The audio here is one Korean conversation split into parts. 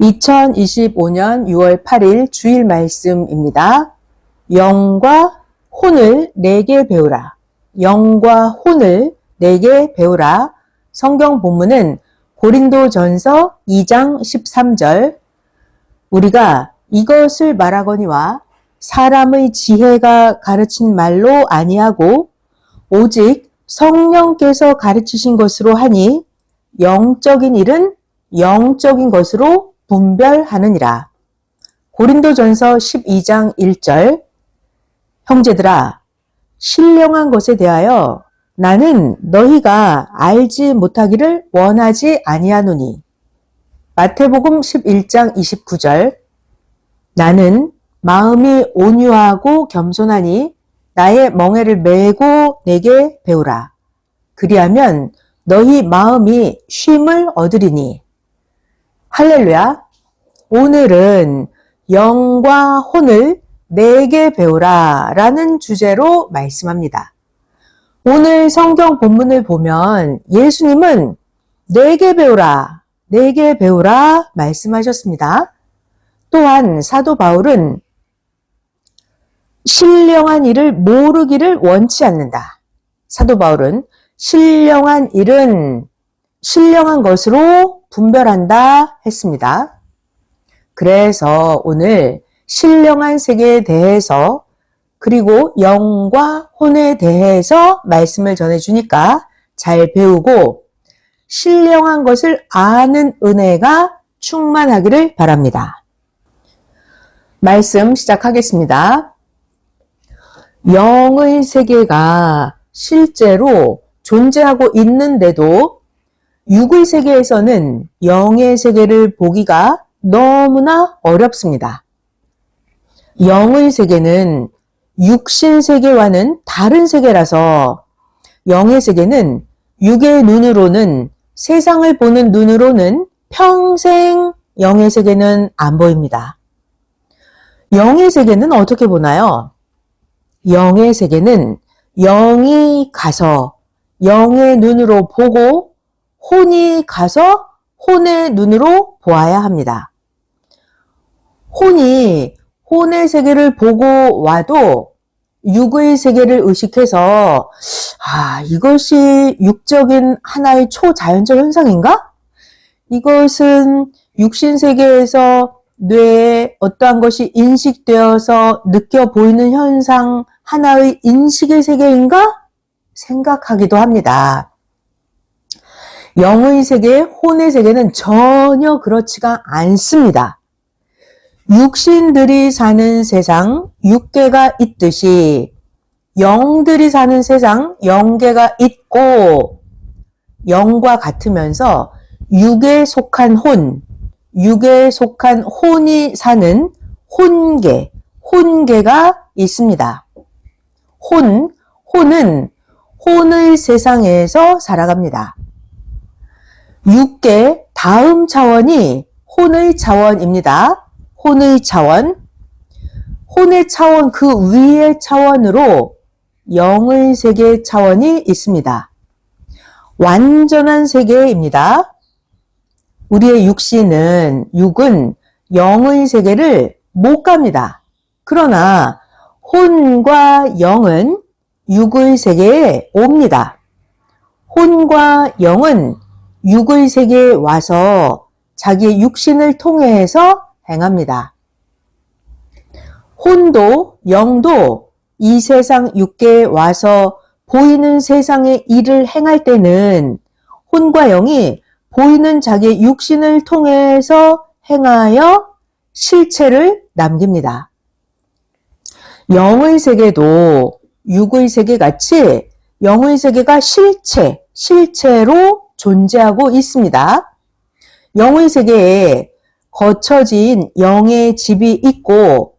2025년 6월 8일 주일 말씀입니다. 영과 혼을 내게 배우라. 영과 혼을 내게 배우라. 성경 본문은 고린도전서 2장 13절. 우리가 이것을 말하거니와 사람의 지혜가 가르친 말로 아니하고 오직 성령께서 가르치신 것으로 하니 영적인 일은 영적인 것으로 분별하느니라. 고린도전서 12장 1절. 형제들아, 신령한 것에 대하여 나는 너희가 알지 못하기를 원하지 아니하노니. 마태복음 11장 29절. 나는 마음이 온유하고 겸손하니 나의 멍에를 메고 내게 배우라. 그리하면 너희 마음이 쉼을 얻으리니. 할렐루야. 오늘은 영과 혼을 내게 배우라 라는 주제로 말씀합니다. 오늘 성경 본문을 보면 예수님은 내게 배우라 말씀하셨습니다. 또한 사도 바울은 신령한 일을 모르기를 원치 않는다. 사도 바울은 신령한 일은 신령한 것으로 분별한다 했습니다. 그래서 오늘 신령한 세계에 대해서 그리고 영과 혼에 대해서 말씀을 전해주니까 잘 배우고 신령한 것을 아는 은혜가 충만하기를 바랍니다. 말씀 시작하겠습니다. 영의 세계가 실제로 존재하고 있는데도 육의 세계에서는 영의 세계를 보기가 너무나 어렵습니다. 영의 세계는 육신 세계와는 다른 세계라서 영의 세계는 육의 눈으로는 세상을 보는 눈으로는 평생 영의 세계는 안 보입니다. 영의 세계는 어떻게 보나요? 영의 세계는 영이 가서 영의 눈으로 보고 혼이 가서 혼의 눈으로 보아야 합니다. 혼이 혼의 세계를 보고 와도 육의 세계를 의식해서 이것이 육적인 하나의 초자연적 현상인가? 이것은 육신 세계에서 뇌에 어떠한 것이 인식되어서 느껴 보이는 현상 하나의 인식의 세계인가? 생각하기도 합니다. 영의 세계, 혼의 세계는 전혀 그렇지가 않습니다. 육신들이 사는 세상, 육계가 있듯이 영들이 사는 세상, 영계가 있고 영과 같으면서 육에 속한 혼, 육에 속한 혼이 사는 혼계, 혼계가 있습니다. 혼은 혼의 세상에서 살아갑니다. 육계 다음 차원이 혼의 차원입니다. 혼의 차원 그 위의 차원으로 영의 세계 차원이 있습니다. 완전한 세계입니다. 우리의 육은 영의 세계를 못 갑니다. 그러나 혼과 영은 육의 세계에 옵니다. 혼과 영은 육의 세계에 와서 자기의 육신을 통해서 행합니다. 혼도 영도 이 세상 육계에 와서 보이는 세상의 일을 행할 때는 혼과 영이 보이는 자기의 육신을 통해서 행하여 실체를 남깁니다. 영의 세계도 육의 세계 같이 영의 세계가 실체로 존재하고 있습니다. 영의 세계에 거처진 영의 집이 있고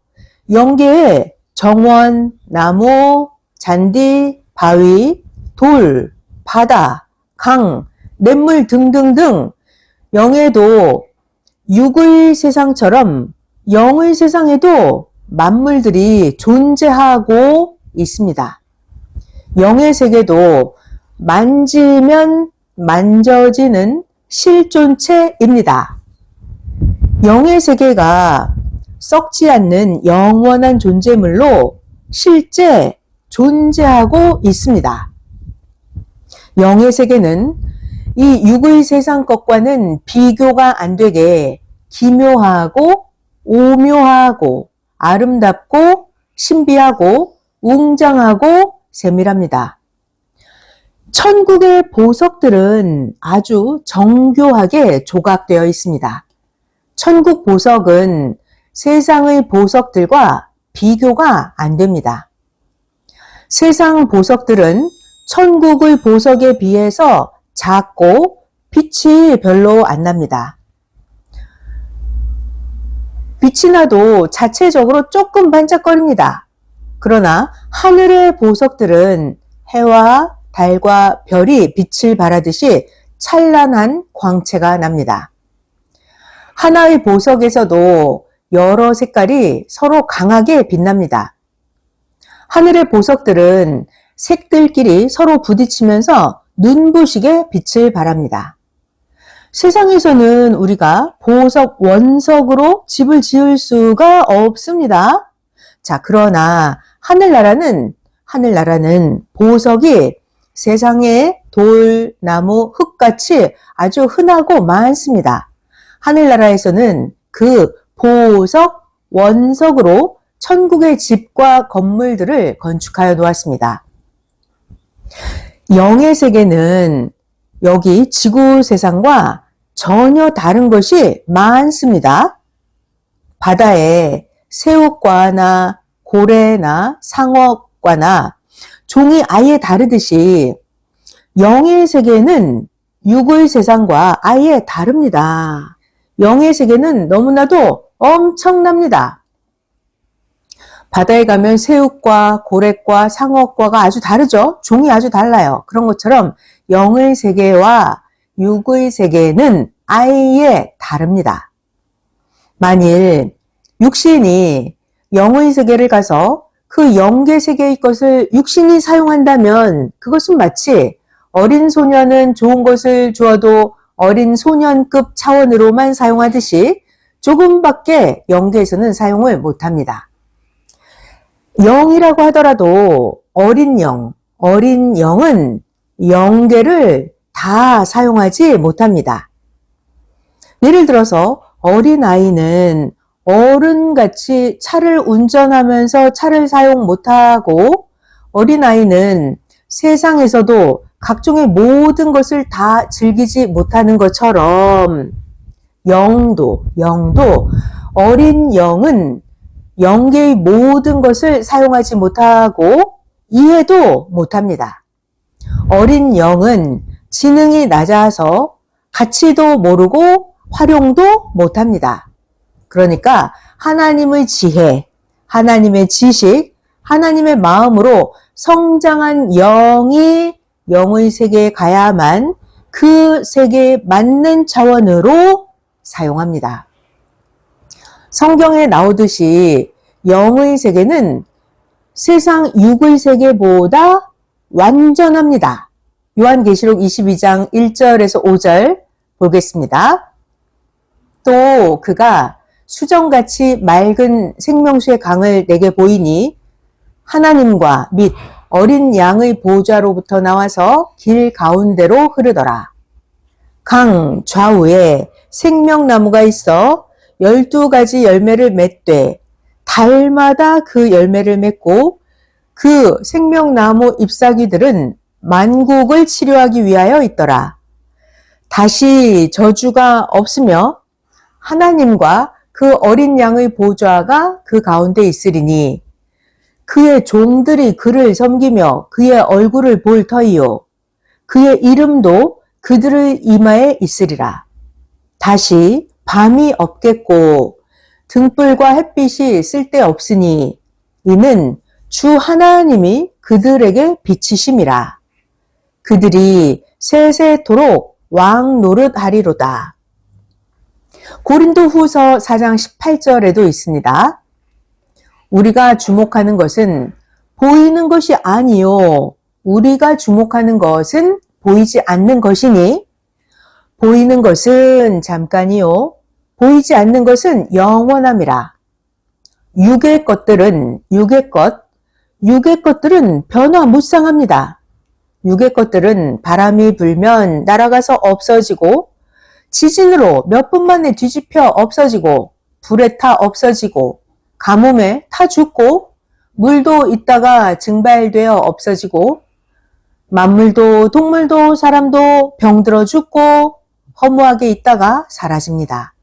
영계에 정원, 나무, 잔디, 바위, 돌, 바다, 강, 냇물 등등등 영에도 육의 세상처럼 영의 세상에도 만물들이 존재하고 있습니다. 영의 세계도 만지면 만져지는 실존체입니다. 영의 세계가 썩지 않는 영원한 존재물로 실제 존재하고 있습니다. 영의 세계는 이 육의 세상 것과는 비교가 안 되게 기묘하고 오묘하고 아름답고 신비하고 웅장하고 세밀합니다. 천국의 보석들은 아주 정교하게 조각되어 있습니다. 천국 보석은 세상의 보석들과 비교가 안 됩니다. 세상 보석들은 천국의 보석에 비해서 작고 빛이 별로 안 납니다. 빛이 나도 자체적으로 조금 반짝거립니다. 그러나 하늘의 보석들은 해와 달과 별이 빛을 발하듯이 찬란한 광채가 납니다. 하나의 보석에서도 여러 색깔이 서로 강하게 빛납니다. 하늘의 보석들은 색들끼리 서로 부딪히면서 눈부시게 빛을 발합니다. 세상에서는 우리가 보석 원석으로 집을 지을 수가 없습니다. 자, 그러나 하늘나라는 보석이 세상에 돌, 나무, 흙같이 아주 흔하고 많습니다. 하늘나라에서는 그 보석, 원석으로 천국의 집과 건물들을 건축하여 놓았습니다. 영의 세계는 여기 지구 세상과 전혀 다른 것이 많습니다. 바다에 새우과나 고래나 상어과나 종이 아예 다르듯이 영의 세계는 육의 세상과 아예 다릅니다. 영의 세계는 너무나도 엄청납니다. 바다에 가면 새우과, 고래과, 상어과가 아주 다르죠. 종이 아주 달라요. 그런 것처럼 영의 세계와 육의 세계는 아예 다릅니다. 만일 육신이 영의 세계를 가서 그 영계 세계의 것을 육신이 사용한다면 그것은 마치 어린 소년은 좋은 것을 주어도 어린 소년급 차원으로만 사용하듯이 조금밖에 영계에서는 사용을 못합니다. 영이라고 하더라도 어린 영은 영계를 다 사용하지 못합니다. 예를 들어서 어린아이는 어른같이 차를 운전하면서 차를 사용 못하고 어린아이는 세상에서도 각종의 모든 것을 다 즐기지 못하는 것처럼 영도 어린 영은 영계의 모든 것을 사용하지 못하고 이해도 못합니다. 어린 영은 지능이 낮아서 가치도 모르고 활용도 못합니다. 그러니까 하나님의 지혜, 하나님의 지식, 하나님의 마음으로 성장한 영이 영의 세계에 가야만 그 세계에 맞는 차원으로 사용합니다. 성경에 나오듯이 영의 세계는 세상 육의 세계보다 완전합니다. 요한계시록 22장 1절에서 5절 보겠습니다. 또 그가 수정같이 맑은 생명수의 강을 내게 보이니 하나님과 및 어린 양의 보좌로부터 나와서 길 가운데로 흐르더라. 강 좌우에 생명나무가 있어 12가지 열매를 맺되 달마다 그 열매를 맺고 그 생명나무 잎사귀들은 만국을 치료하기 위하여 있더라. 다시 저주가 없으며 하나님과 그 어린 양의 보좌가 그 가운데 있으리니 그의 종들이 그를 섬기며 그의 얼굴을 볼 터이요 그의 이름도 그들의 이마에 있으리라. 다시 밤이 없겠고 등불과 햇빛이 쓸데없으니 이는 주 하나님이 그들에게 비치심이라. 그들이 세세토록 왕 노릇하리로다. 고린도후서 4장 18절에도 있습니다. 우리가 주목하는 것은 보이는 것이 아니요 우리가 주목하는 것은 보이지 않는 것이니 보이는 것은 잠깐이요 보이지 않는 것은 영원함이라. 육의 것들은 변화 무쌍합니다. 육의 것들은 바람이 불면 날아가서 없어지고, 지진으로 몇 분 만에 뒤집혀 없어지고, 불에 타 없어지고, 가뭄에 타 죽고, 물도 있다가 증발되어 없어지고, 만물도 동물도 사람도 병들어 죽고 허무하게 있다가 사라집니다.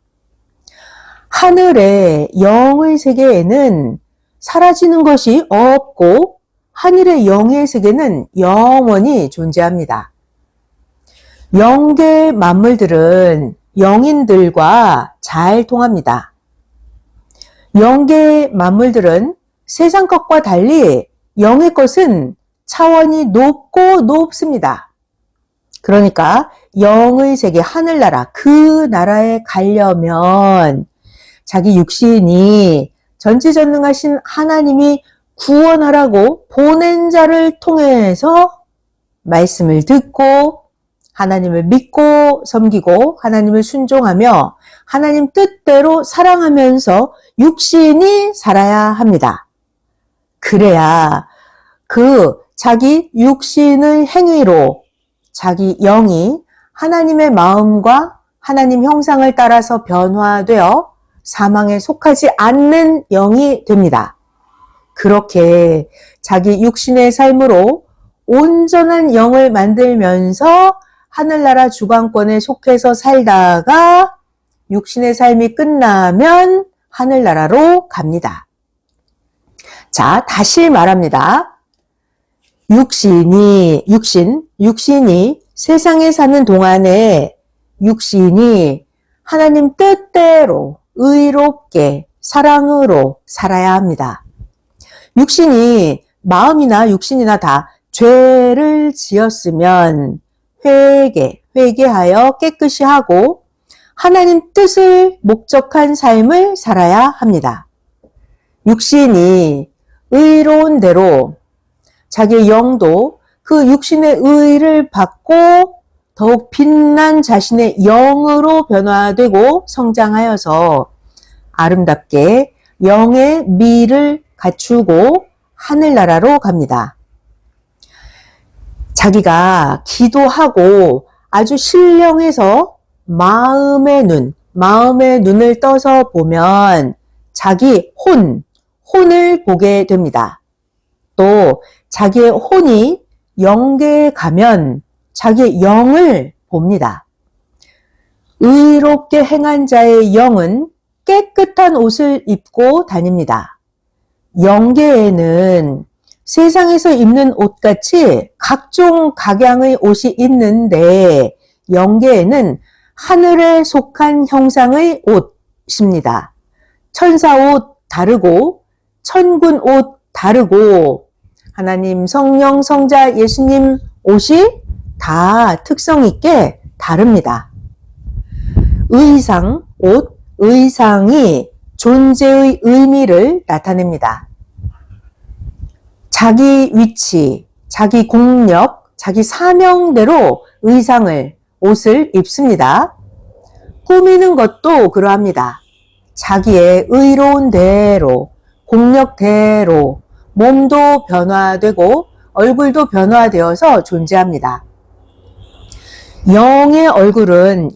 하늘의 영의 세계에는 사라지는 것이 없고 하늘의 영의 세계는 영원히 존재합니다. 영계 만물들은 영인들과 잘 통합니다. 영계 만물들은 세상 것과 달리 영의 것은 차원이 높고 높습니다. 그러니까 영의 세계 하늘나라 그 나라에 가려면 자기 육신이 전지전능하신 하나님이 구원하라고 보낸 자를 통해서 말씀을 듣고 하나님을 믿고 섬기고 하나님을 순종하며 하나님 뜻대로 사랑하면서 육신이 살아야 합니다. 그래야 그 자기 육신의 행위로 자기 영이 하나님의 마음과 하나님 형상을 따라서 변화되어 사망에 속하지 않는 영이 됩니다. 그렇게 자기 육신의 삶으로 온전한 영을 만들면서 하늘나라 주관권에 속해서 살다가 육신의 삶이 끝나면 하늘나라로 갑니다. 자, 다시 말합니다. 육신이 세상에 사는 동안에 육신이 하나님 뜻대로 의롭게 사랑으로 살아야 합니다. 육신이 마음이나 육신이나 다 죄를 지었으면 회개하여 깨끗이 하고 하나님 뜻을 목적한 삶을 살아야 합니다. 육신이 의로운 대로 자기의 영도 그 육신의 의를 받고 더욱 빛난 자신의 영으로 변화되고 성장하여서 아름답게 영의 미를 갖추고 하늘나라로 갑니다. 자기가 기도하고 아주 신령해서 마음의 눈을 떠서 보면 자기 혼을 보게 됩니다. 또 자기의 혼이 영계에 가면 자기의 영을 봅니다. 의롭게 행한 자의 영은 깨끗한 옷을 입고 다닙니다. 영계에는 세상에서 입는 옷같이 각종 각양의 옷이 있는데 영계에는 하늘에 속한 형상의 옷입니다. 천사 옷 다르고 천군 옷 다르고 하나님 성령 성자 예수님 옷이 다 특성 있게 다릅니다. 의상이 존재의 의미를 나타냅니다. 자기 위치, 자기 공력, 자기 사명대로 옷을 입습니다. 꾸미는 것도 그러합니다. 자기의 의로운 대로, 공력대로 몸도 변화되고 얼굴도 변화되어서 존재합니다. 영의 얼굴은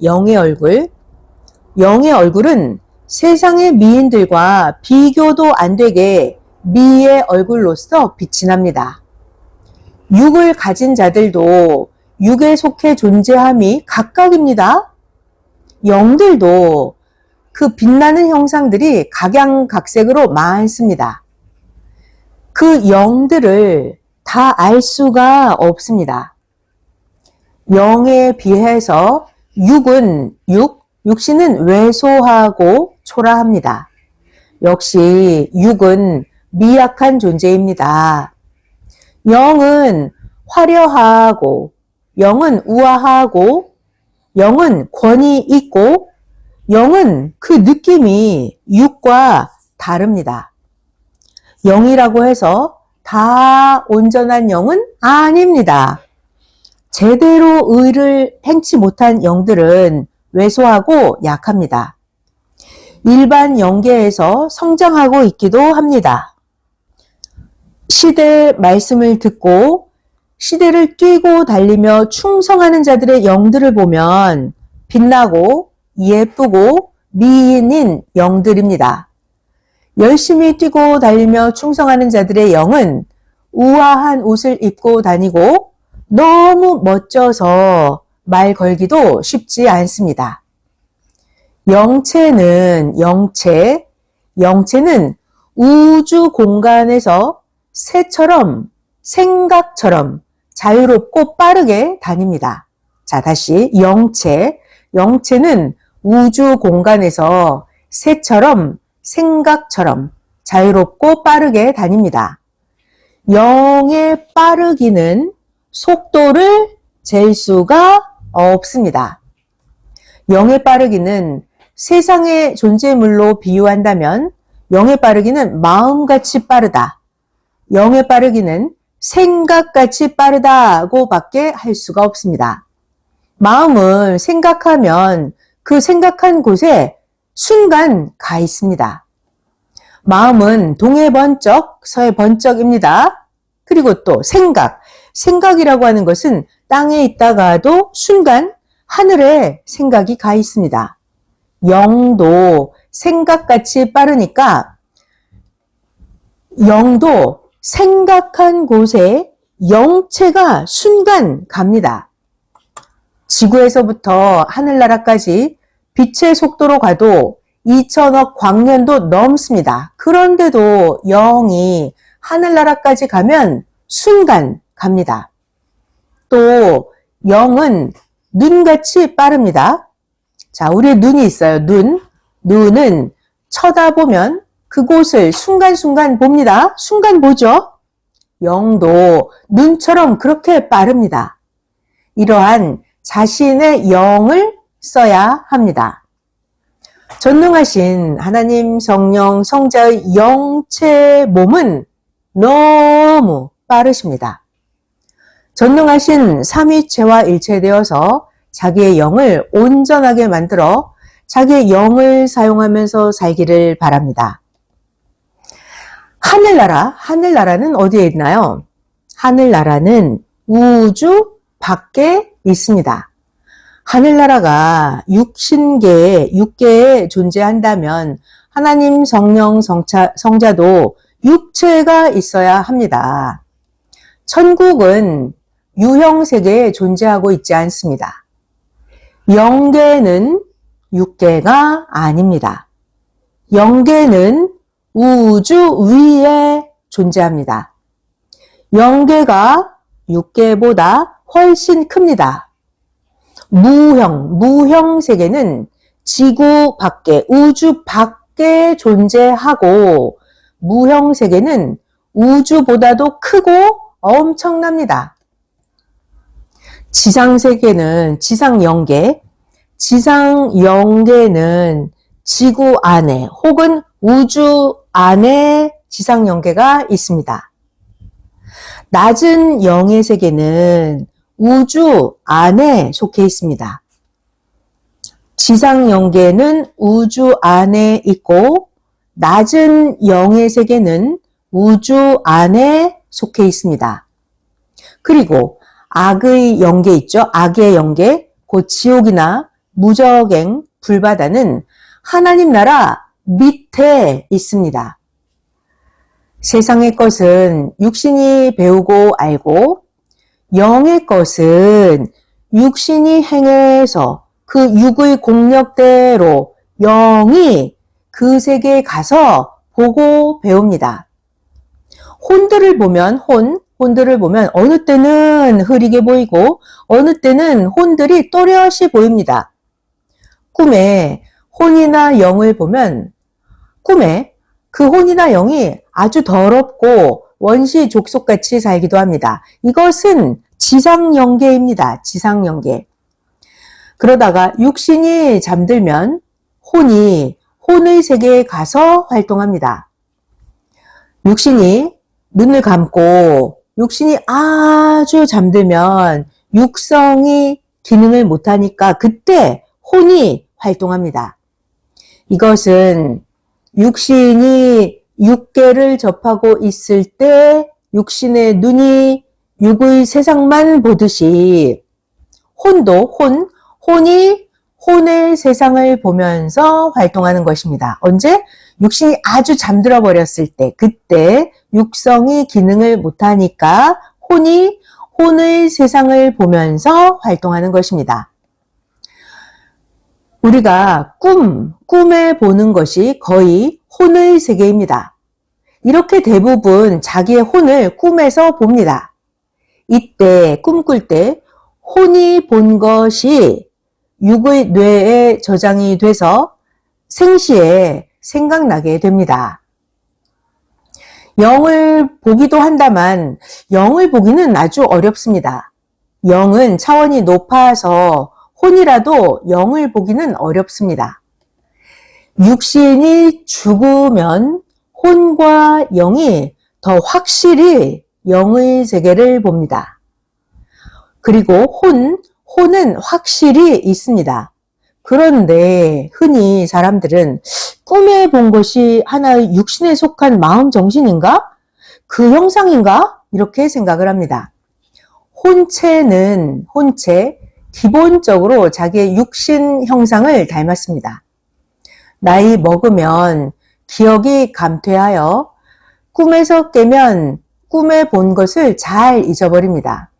세상의 미인들과 비교도 안 되게 미의 얼굴로서 빛이 납니다. 육을 가진 자들도 육에 속해 존재함이 각각입니다. 영들도 그 빛나는 형상들이 각양각색으로 많습니다. 그 영들을 다 알 수가 없습니다. 영에 비해서 육신은 왜소하고 초라합니다. 역시 육은 미약한 존재입니다. 영은 화려하고, 영은 우아하고, 영은 권위 있고, 영은 그 느낌이 육과 다릅니다. 영이라고 해서 다 온전한 영은 아닙니다. 제대로 의를 행치 못한 영들은 왜소하고 약합니다. 일반 영계에서 성장하고 있기도 합니다. 시대의 말씀을 듣고 시대를 뛰고 달리며 충성하는 자들의 영들을 보면 빛나고 예쁘고 미인인 영들입니다. 열심히 뛰고 달리며 충성하는 자들의 영은 우아한 옷을 입고 다니고 너무 멋져서 말 걸기도 쉽지 않습니다. 영체는 우주 공간에서 새처럼 생각처럼 자유롭고 빠르게 다닙니다. 자, 다시 영체는 우주 공간에서 새처럼 생각처럼 자유롭고 빠르게 다닙니다. 영의 빠르기는 속도를 잴 수가 없습니다. 영의 빠르기는 세상의 존재물로 비유한다면 영의 빠르기는 마음같이 빠르다. 영의 빠르기는 생각같이 빠르다고 밖에 할 수가 없습니다. 마음을 생각하면 그 생각한 곳에 순간 가 있습니다. 마음은 동해 번쩍, 서해 번쩍입니다. 그리고 또 생각이라고 하는 것은 땅에 있다가도 순간 하늘에 생각이 가 있습니다. 영도 생각같이 빠르니까 영도 생각한 곳에 영체가 순간 갑니다. 지구에서부터 하늘나라까지 빛의 속도로 가도 2000억 광년도 넘습니다. 그런데도 영이 하늘나라까지 가면 순간 갑니다. 또 영은 눈같이 빠릅니다. 자, 우리의 눈이 있어요. 눈은 쳐다보면 그곳을 순간순간 봅니다. 순간 보죠. 영도 눈처럼 그렇게 빠릅니다. 이러한 자신의 영을 써야 합니다. 전능하신 하나님 성령 성자의 영체 몸은 너무 빠르십니다. 전능하신 삼위체와 일체되어서 자기의 영을 온전하게 만들어 자기의 영을 사용하면서 살기를 바랍니다. 하늘나라는 어디에 있나요? 하늘나라는 우주 밖에 있습니다. 하늘나라가 육계에 존재한다면 하나님 성령 성자도 육체가 있어야 합니다. 천국은 유형세계에 존재하고 있지 않습니다. 영계는 육계가 아닙니다. 영계는 우주 위에 존재합니다. 영계가 육계보다 훨씬 큽니다. 무형 세계는 지구 밖에, 우주 밖에 존재하고 무형 세계는 우주보다도 크고 엄청납니다. 지상세계는 지상영계는 지구 안에 혹은 우주 안에 지상영계가 있습니다. 낮은 영의 세계는 우주 안에 속해 있습니다. 지상영계는 우주 안에 있고 낮은 영의 세계는 우주 안에 속해 있습니다. 그리고 악의 영계 있죠. 악의 영계, 곧 지옥이나 무저갱, 불바다는 하나님 나라 밑에 있습니다. 세상의 것은 육신이 배우고 알고 영의 것은 육신이 행해서 그 육의 공력대로 영이 그 세계에 가서 보고 배웁니다. 혼들을 보면 어느 때는 흐리게 보이고 어느 때는 혼들이 또렷이 보입니다. 꿈에 혼이나 영을 보면 꿈에 그 혼이나 영이 아주 더럽고 원시 족속같이 살기도 합니다. 이것은 지상영계입니다. 지상영계. 그러다가 육신이 잠들면 혼의 세계에 가서 활동합니다. 육신이 눈을 감고 육신이 아주 잠들면 육성이 기능을 못하니까 그때 혼이 활동합니다. 이것은 육신이 육계를 접하고 있을 때 육신의 눈이 육의 세상만 보듯이 혼이 혼의 세상을 보면서 활동하는 것입니다. 언제? 육신이 아주 잠들어 버렸을 때, 그때 육성이 기능을 못하니까 혼이 혼의 세상을 보면서 활동하는 것입니다. 우리가 꿈에 보는 것이 거의 혼의 세계입니다. 이렇게 대부분 자기의 혼을 꿈에서 봅니다. 이때 꿈꿀 때 혼이 본 것이 육의 뇌에 저장이 돼서 생시에 생각나게 됩니다. 영을 보기도 한다만 영을 보기는 아주 어렵습니다. 영은 차원이 높아서 혼이라도 영을 보기는 어렵습니다. 육신이 죽으면 혼과 영이 더 확실히 영의 세계를 봅니다. 그리고 혼은 확실히 있습니다. 그런데 흔히 사람들은 꿈에 본 것이 하나의 육신에 속한 마음 정신인가? 그 형상인가? 이렇게 생각을 합니다. 혼체 기본적으로 자기의 육신 형상을 닮았습니다. 나이 먹으면 기억이 감퇴하여 꿈에서 깨면 꿈에 본 것을 잘 잊어버립니다.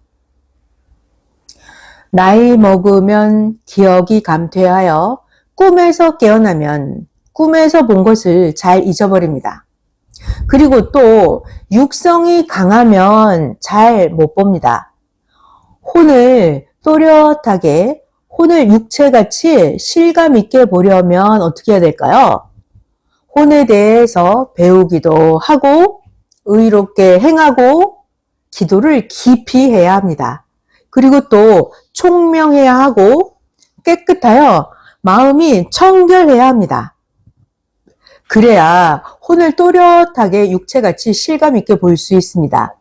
나이 먹으면 기억이 감퇴하여 꿈에서 깨어나면 꿈에서 본 것을 잘 잊어버립니다. 그리고 또 육성이 강하면 잘 못 봅니다. 혼을 또렷하게, 혼을 육체같이 실감 있게 보려면 어떻게 해야 될까요? 혼에 대해서 배우기도 하고 의롭게 행하고 기도를 깊이 해야 합니다. 그리고 또 총명해야 하고 깨끗하여 마음이 청결해야 합니다. 그래야 혼을 또렷하게 육체같이 실감 있게 볼 수 있습니다.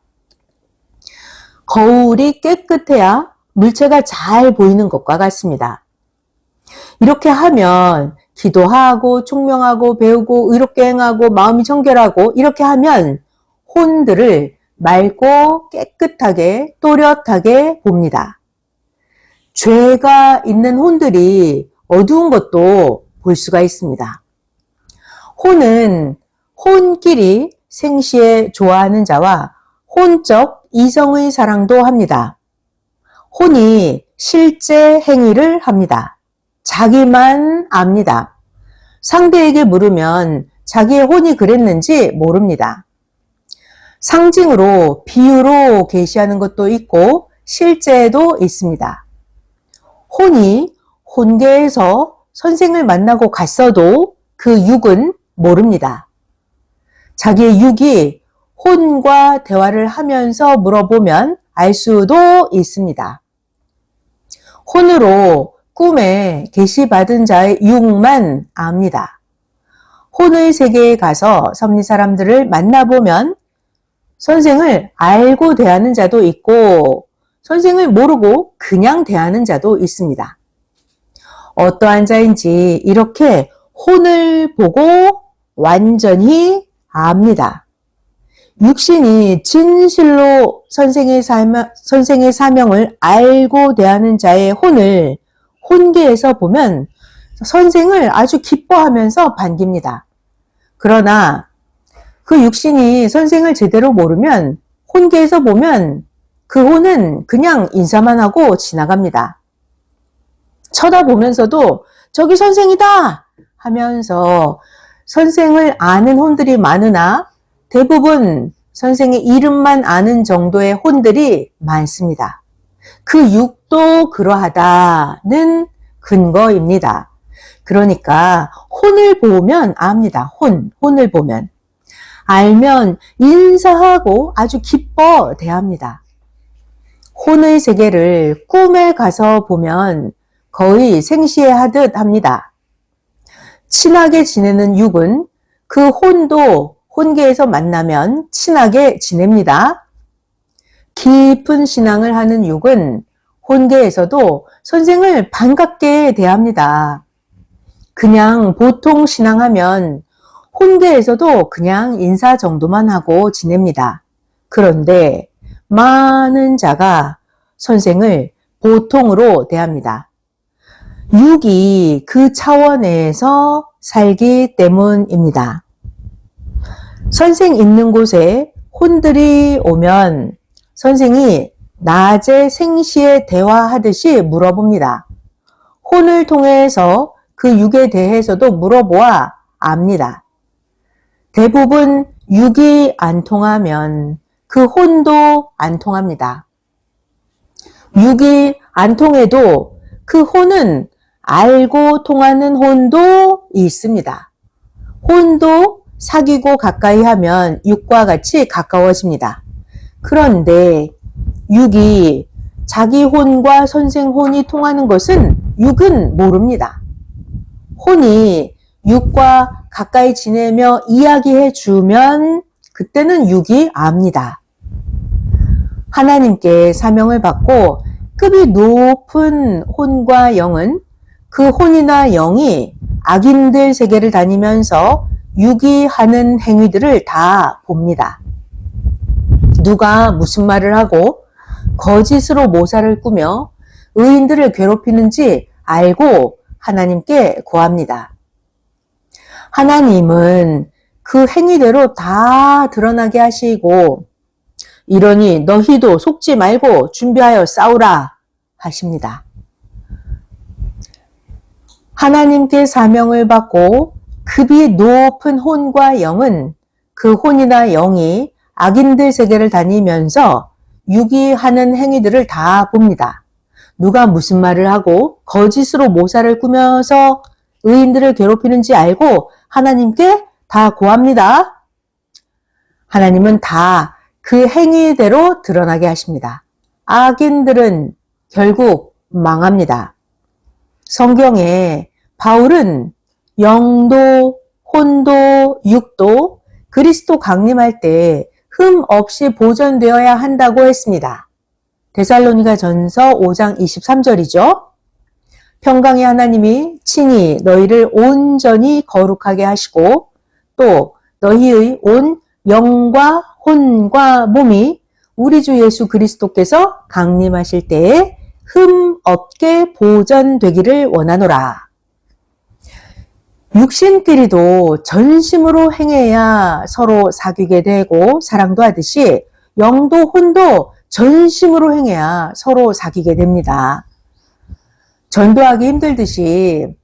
거울이 깨끗해야 물체가 잘 보이는 것과 같습니다. 이렇게 하면 기도하고 총명하고 배우고 의롭게 행하고 마음이 청결하고 이렇게 하면 혼들을 맑고 깨끗하게 또렷하게 봅니다. 죄가 있는 혼들이 어두운 것도 볼 수가 있습니다. 혼은 혼끼리 생시에 좋아하는 자와 혼적 이성의 사랑도 합니다. 혼이 실제 행위를 합니다. 자기만 압니다. 상대에게 물으면 자기의 혼이 그랬는지 모릅니다. 상징으로 비유로 계시하는 것도 있고 실제도 있습니다. 혼이 혼계에서 선생을 만나고 갔어도 그 육은 모릅니다. 자기의 육이 혼과 대화를 하면서 물어보면 알 수도 있습니다. 혼으로 꿈에 계시받은 자의 육만 압니다. 혼의 세계에 가서 섭리 사람들을 만나보면 선생을 알고 대하는 자도 있고 선생을 모르고 그냥 대하는 자도 있습니다. 어떠한 자인지 이렇게 혼을 보고 완전히 압니다. 육신이 진실로 선생의 사명을 알고 대하는 자의 혼을 혼계에서 보면 선생을 아주 기뻐하면서 반깁니다. 그러나 그 육신이 선생을 제대로 모르면 혼계에서 보면 그 혼은 그냥 인사만 하고 지나갑니다. 쳐다보면서도 저기 선생이다 하면서 선생을 아는 혼들이 많으나 대부분 선생의 이름만 아는 정도의 혼들이 많습니다. 그 육도 그러하다는 근거입니다. 그러니까 혼을 보면 압니다. 혼을 보면. 알면 인사하고 아주 기뻐 대합니다. 혼의 세계를 꿈에 가서 보면 거의 생시에 하듯 합니다. 친하게 지내는 육은 그 혼도 혼계에서 만나면 친하게 지냅니다. 깊은 신앙을 하는 육은 혼계에서도 선생을 반갑게 대합니다. 그냥 보통 신앙하면 혼계에서도 그냥 인사 정도만 하고 지냅니다. 그런데 많은 자가 선생을 보통으로 대합니다. 육이 그 차원에서 살기 때문입니다. 선생 있는 곳에 혼들이 오면 선생이 낮에 생시에 대화하듯이 물어봅니다. 혼을 통해서 그 육에 대해서도 물어보아 압니다. 대부분 육이 안 통하면 그 혼도 안 통합니다. 육이 안 통해도 그 혼은 알고 통하는 혼도 있습니다. 혼도 사귀고 가까이 하면 육과 같이 가까워집니다. 그런데 육이 자기 혼과 선생 혼이 통하는 것은 육은 모릅니다. 혼이 육과 가까이 지내며 이야기해 주면 그때는 육이 압니다. 하나님께 사명을 받고 급이 높은 혼과 영은 그 혼이나 영이 악인들 세계를 다니면서 육이 하는 행위들을 다 봅니다. 누가 무슨 말을 하고 거짓으로 모사를 꾸며 의인들을 괴롭히는지 알고 하나님께 고합니다. 하나님은 그 행위대로 다 드러나게 하시고 이러니 너희도 속지 말고 준비하여 싸우라 하십니다. 하나님께 사명을 받고 급이 높은 혼과 영은 그 혼이나 영이 악인들 세계를 다니면서 육이 하는 행위들을 다 봅니다. 누가 무슨 말을 하고 거짓으로 모사를 꾸며서 의인들을 괴롭히는지 알고 하나님께 다 고합니다. 하나님은 다 그 행위대로 드러나게 하십니다. 악인들은 결국 망합니다. 성경에 바울은 영도, 혼도, 육도 그리스도 강림할 때 흠 없이 보존되어야 한다고 했습니다. 데살로니가 전서 5장 23절이죠. 평강의 하나님이 친히 너희를 온전히 거룩하게 하시고 또 너희의 온 영과 혼과 몸이 우리 주 예수 그리스도께서 강림하실 때에 흠 없게 보존되기를 원하노라. 육신끼리도 전심으로 행해야 서로 사귀게 되고 사랑도 하듯이 영도 혼도 전심으로 행해야 서로 사귀게 됩니다. 전도하기 힘들듯이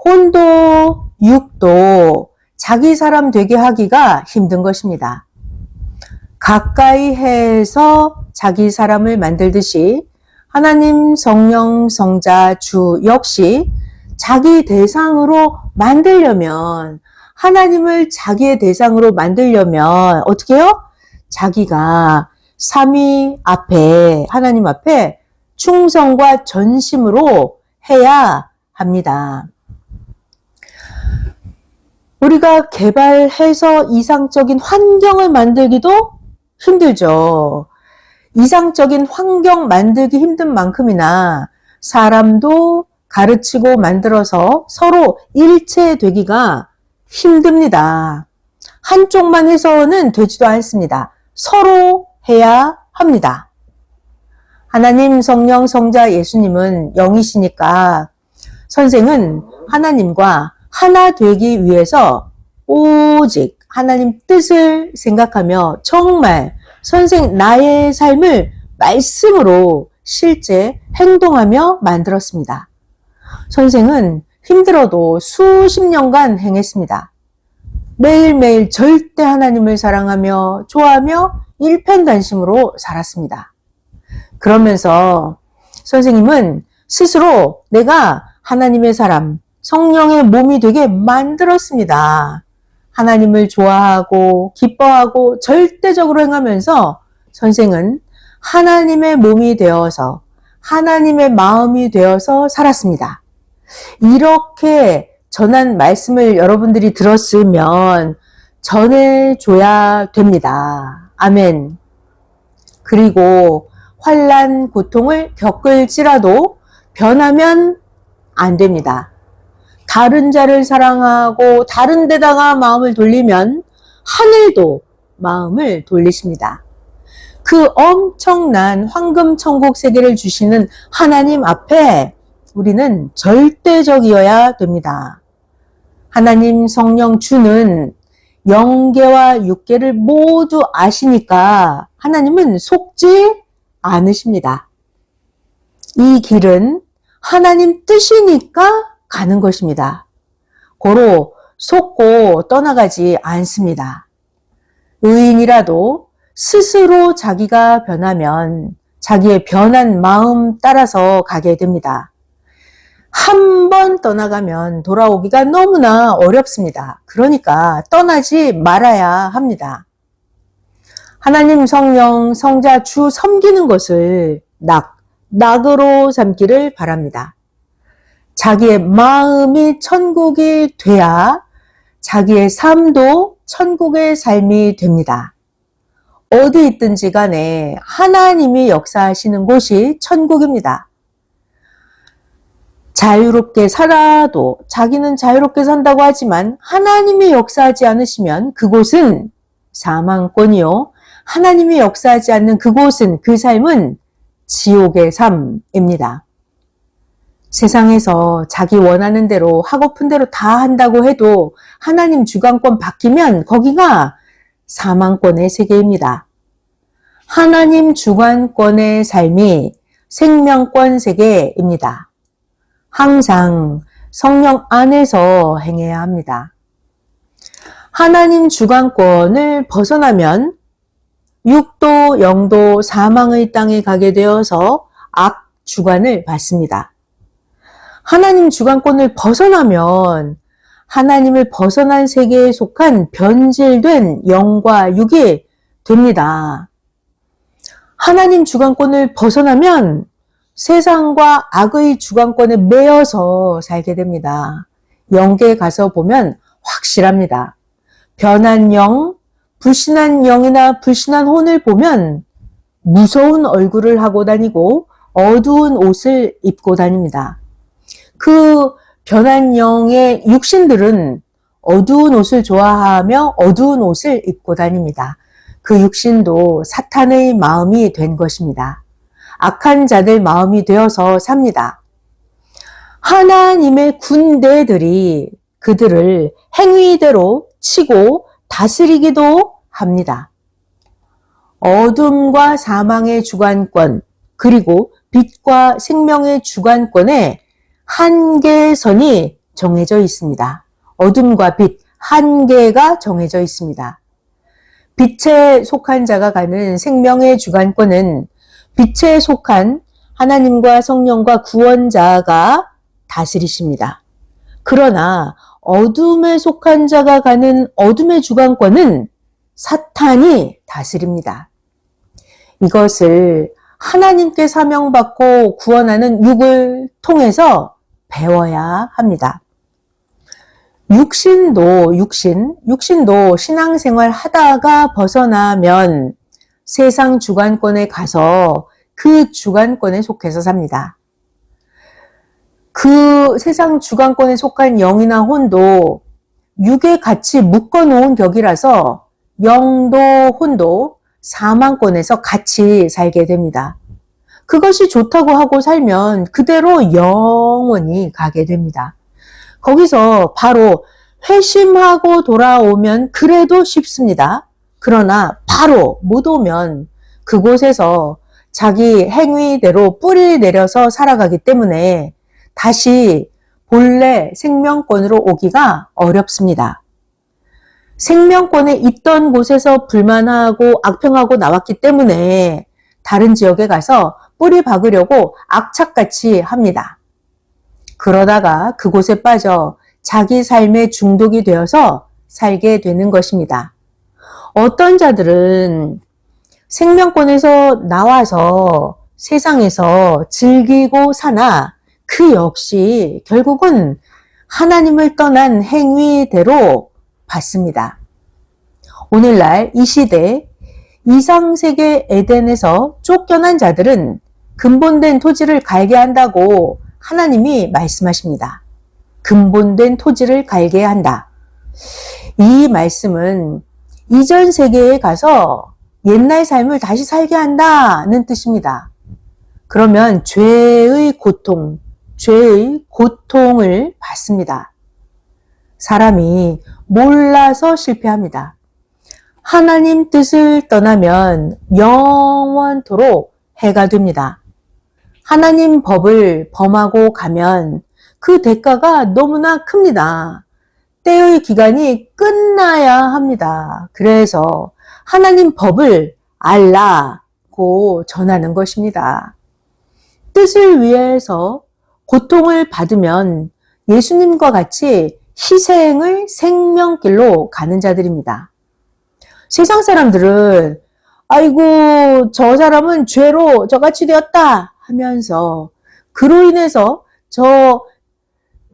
혼도 육도 자기 사람 되게 하기가 힘든 것입니다. 가까이 해서 자기 사람을 만들듯이 하나님, 성령, 성자, 주 역시 자기 대상으로 만들려면 하나님을 자기의 대상으로 만들려면 어떻게 해요? 자기가 삼위 앞에 하나님 앞에 충성과 전심으로 해야 합니다. 우리가 개발해서 이상적인 환경을 만들기도 힘들죠. 이상적인 환경 만들기 힘든 만큼이나 사람도 가르치고 만들어서 서로 일체되기가 힘듭니다. 한쪽만 해서는 되지도 않습니다. 서로 해야 합니다. 하나님, 성령, 성자, 예수님은 영이시니까 선생은 하나님과 하나 되기 위해서 오직 하나님 뜻을 생각하며 정말 선생 나의 삶을 말씀으로 실제 행동하며 만들었습니다. 선생은 힘들어도 수십 년간 행했습니다. 매일매일 절대 하나님을 사랑하며 좋아하며 일편단심으로 살았습니다. 그러면서 선생님은 스스로 내가 하나님의 사람, 성령의 몸이 되게 만들었습니다. 하나님을 좋아하고 기뻐하고 절대적으로 행하면서 선생은 하나님의 몸이 되어서 하나님의 마음이 되어서 살았습니다. 이렇게 전한 말씀을 여러분들이 들었으면 전해줘야 됩니다. 아멘. 그리고 환난, 고통을 겪을지라도 변하면 안 됩니다. 다른 자를 사랑하고 다른 데다가 마음을 돌리면 하늘도 마음을 돌리십니다. 그 엄청난 황금 천국 세계를 주시는 하나님 앞에 우리는 절대적이어야 됩니다. 하나님 성령 주는 영계와 육계를 모두 아시니까 하나님은 속지 않으십니다. 이 길은 하나님 뜻이니까 가는 것입니다. 고로 속고 떠나가지 않습니다. 의인이라도 스스로 자기가 변하면 자기의 변한 마음 따라서 가게 됩니다. 한 번 떠나가면 돌아오기가 너무나 어렵습니다. 그러니까 떠나지 말아야 합니다. 하나님 성령, 성자, 주 섬기는 것을 낙으로 삼기를 바랍니다. 자기의 마음이 천국이 돼야 자기의 삶도 천국의 삶이 됩니다. 어디 있든지 간에 하나님이 역사하시는 곳이 천국입니다. 자유롭게 살아도 자기는 자유롭게 산다고 하지만 하나님이 역사하지 않으시면 그곳은 사망권이요. 하나님이 역사하지 않는 그곳은, 그 삶은 지옥의 삶입니다. 세상에서 자기 원하는 대로 하고픈 대로 다 한다고 해도 하나님 주관권 바뀌면 거기가 사망권의 세계입니다. 하나님 주관권의 삶이 생명권 세계입니다. 항상 성령 안에서 행해야 합니다. 하나님 주관권을 벗어나면 육도, 영도, 사망의 땅에 가게 되어서 악 주관을 받습니다. 하나님 주관권을 벗어나면 하나님을 벗어난 세계에 속한 변질된 영과 육이 됩니다. 하나님 주관권을 벗어나면 세상과 악의 주관권에 매여서 살게 됩니다. 영계에 가서 보면 확실합니다. 변한 영, 불신한 영이나 불신한 혼을 보면 무서운 얼굴을 하고 다니고 어두운 옷을 입고 다닙니다. 그 변한 영의 육신들은 어두운 옷을 좋아하며 어두운 옷을 입고 다닙니다. 그 육신도 사탄의 마음이 된 것입니다. 악한 자들 마음이 되어서 삽니다. 하나님의 군대들이 그들을 행위대로 치고 다스리기도 합니다. 어둠과 사망의 주관권, 그리고 빛과 생명의 주관권에 한계선이 정해져 있습니다. 어둠과 빛, 한계가 정해져 있습니다. 빛에 속한 자가 가는 생명의 주관권은 빛에 속한 하나님과 성령과 구원자가 다스리십니다. 그러나 어둠에 속한 자가 가는 어둠의 주관권은 사탄이 다스립니다. 이것을 하나님께 사명받고 구원하는 육을 통해서 배워야 합니다. 육신도 신앙생활 하다가 벗어나면 세상 주관권에 가서 그 주관권에 속해서 삽니다. 그 세상 주관권에 속한 영이나 혼도 육에 같이 묶어놓은 격이라서 영도 혼도 사망권에서 같이 살게 됩니다. 그것이 좋다고 하고 살면 그대로 영원히 가게 됩니다. 거기서 바로 회심하고 돌아오면 그래도 쉽습니다. 그러나 바로 못 오면 그곳에서 자기 행위대로 뿌리 내려서 살아가기 때문에 다시 본래 생명권으로 오기가 어렵습니다. 생명권에 있던 곳에서 불만하고 악평하고 나왔기 때문에 다른 지역에 가서 뿌리 박으려고 악착같이 합니다. 그러다가 그곳에 빠져 자기 삶에 중독이 되어서 살게 되는 것입니다. 어떤 자들은 생명권에서 나와서 세상에서 즐기고 사나 그 역시 결국은 하나님을 떠난 행위대로 받습니다. 오늘날 이 시대 이상세계 에덴에서 쫓겨난 자들은 근본된 토지를 갈게 한다고 하나님이 말씀하십니다. 근본된 토지를 갈게 한다. 이 말씀은 이전 세계에 가서 옛날 삶을 다시 살게 한다는 뜻입니다. 그러면 죄의 고통을 받습니다. 사람이 몰라서 실패합니다. 하나님 뜻을 떠나면 영원토록 해가 됩니다. 하나님 법을 범하고 가면 그 대가가 너무나 큽니다. 때의 기간이 끝나야 합니다. 그래서 하나님 법을 알라고 전하는 것입니다. 뜻을 위해서 고통을 받으면 예수님과 같이 희생을 생명길로 가는 자들입니다. 세상 사람들은 아이고 저 사람은 죄로 저같이 되었다 하면서 그로 인해서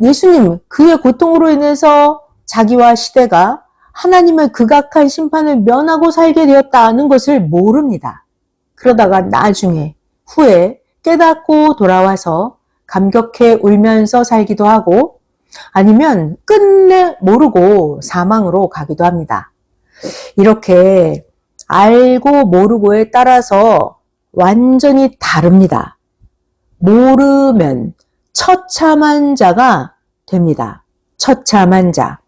예수님 그의 고통으로 인해서 자기와 시대가 하나님의 극악한 심판을 면하고 살게 되었다는 것을 모릅니다. 그러다가 나중에 후에 깨닫고 돌아와서 감격해 울면서 살기도 하고 아니면 끝내 모르고 사망으로 가기도 합니다. 이렇게 알고 모르고에 따라서 완전히 다릅니다. 모르면 처참한 자가 됩니다. 처참한 자.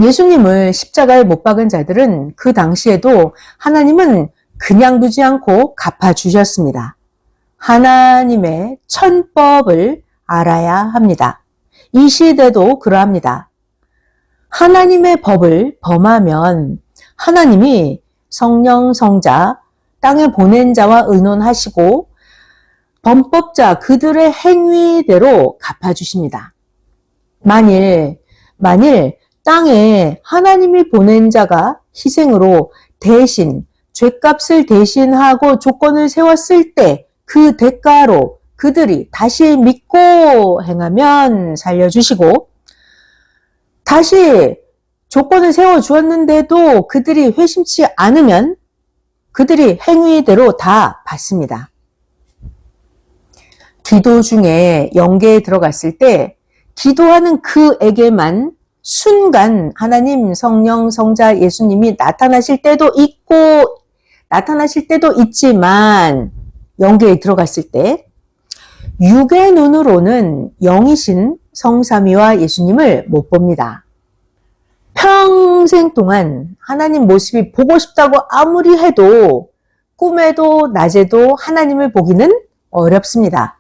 예수님을 십자가에 못 박은 자들은 그 당시에도 하나님은 그냥 두지 않고 갚아주셨습니다. 하나님의 천법을 알아야 합니다. 이 시대도 그러합니다. 하나님의 법을 범하면 하나님이 성령, 성자, 땅에 보낸 자와 의논하시고 범법자 그들의 행위대로 갚아주십니다. 만일 땅에 하나님이 보낸 자가 희생으로 대신 죄값을 대신하고 조건을 세웠을 때 그 대가로 그들이 다시 믿고 행하면 살려주시고 다시 조건을 세워주었는데도 그들이 회심치 않으면 그들이 행위대로 다 받습니다. 기도 중에 영계에 들어갔을 때 기도하는 그에게만 순간 하나님, 성령, 성자, 예수님이 나타나실 때도 있고 나타나실 때도 있지만 영계에 들어갔을 때 육의 눈으로는 영이신 성삼위와 예수님을 못 봅니다. 평생 동안 하나님 모습이 보고 싶다고 아무리 해도 꿈에도 낮에도 하나님을 보기는 어렵습니다.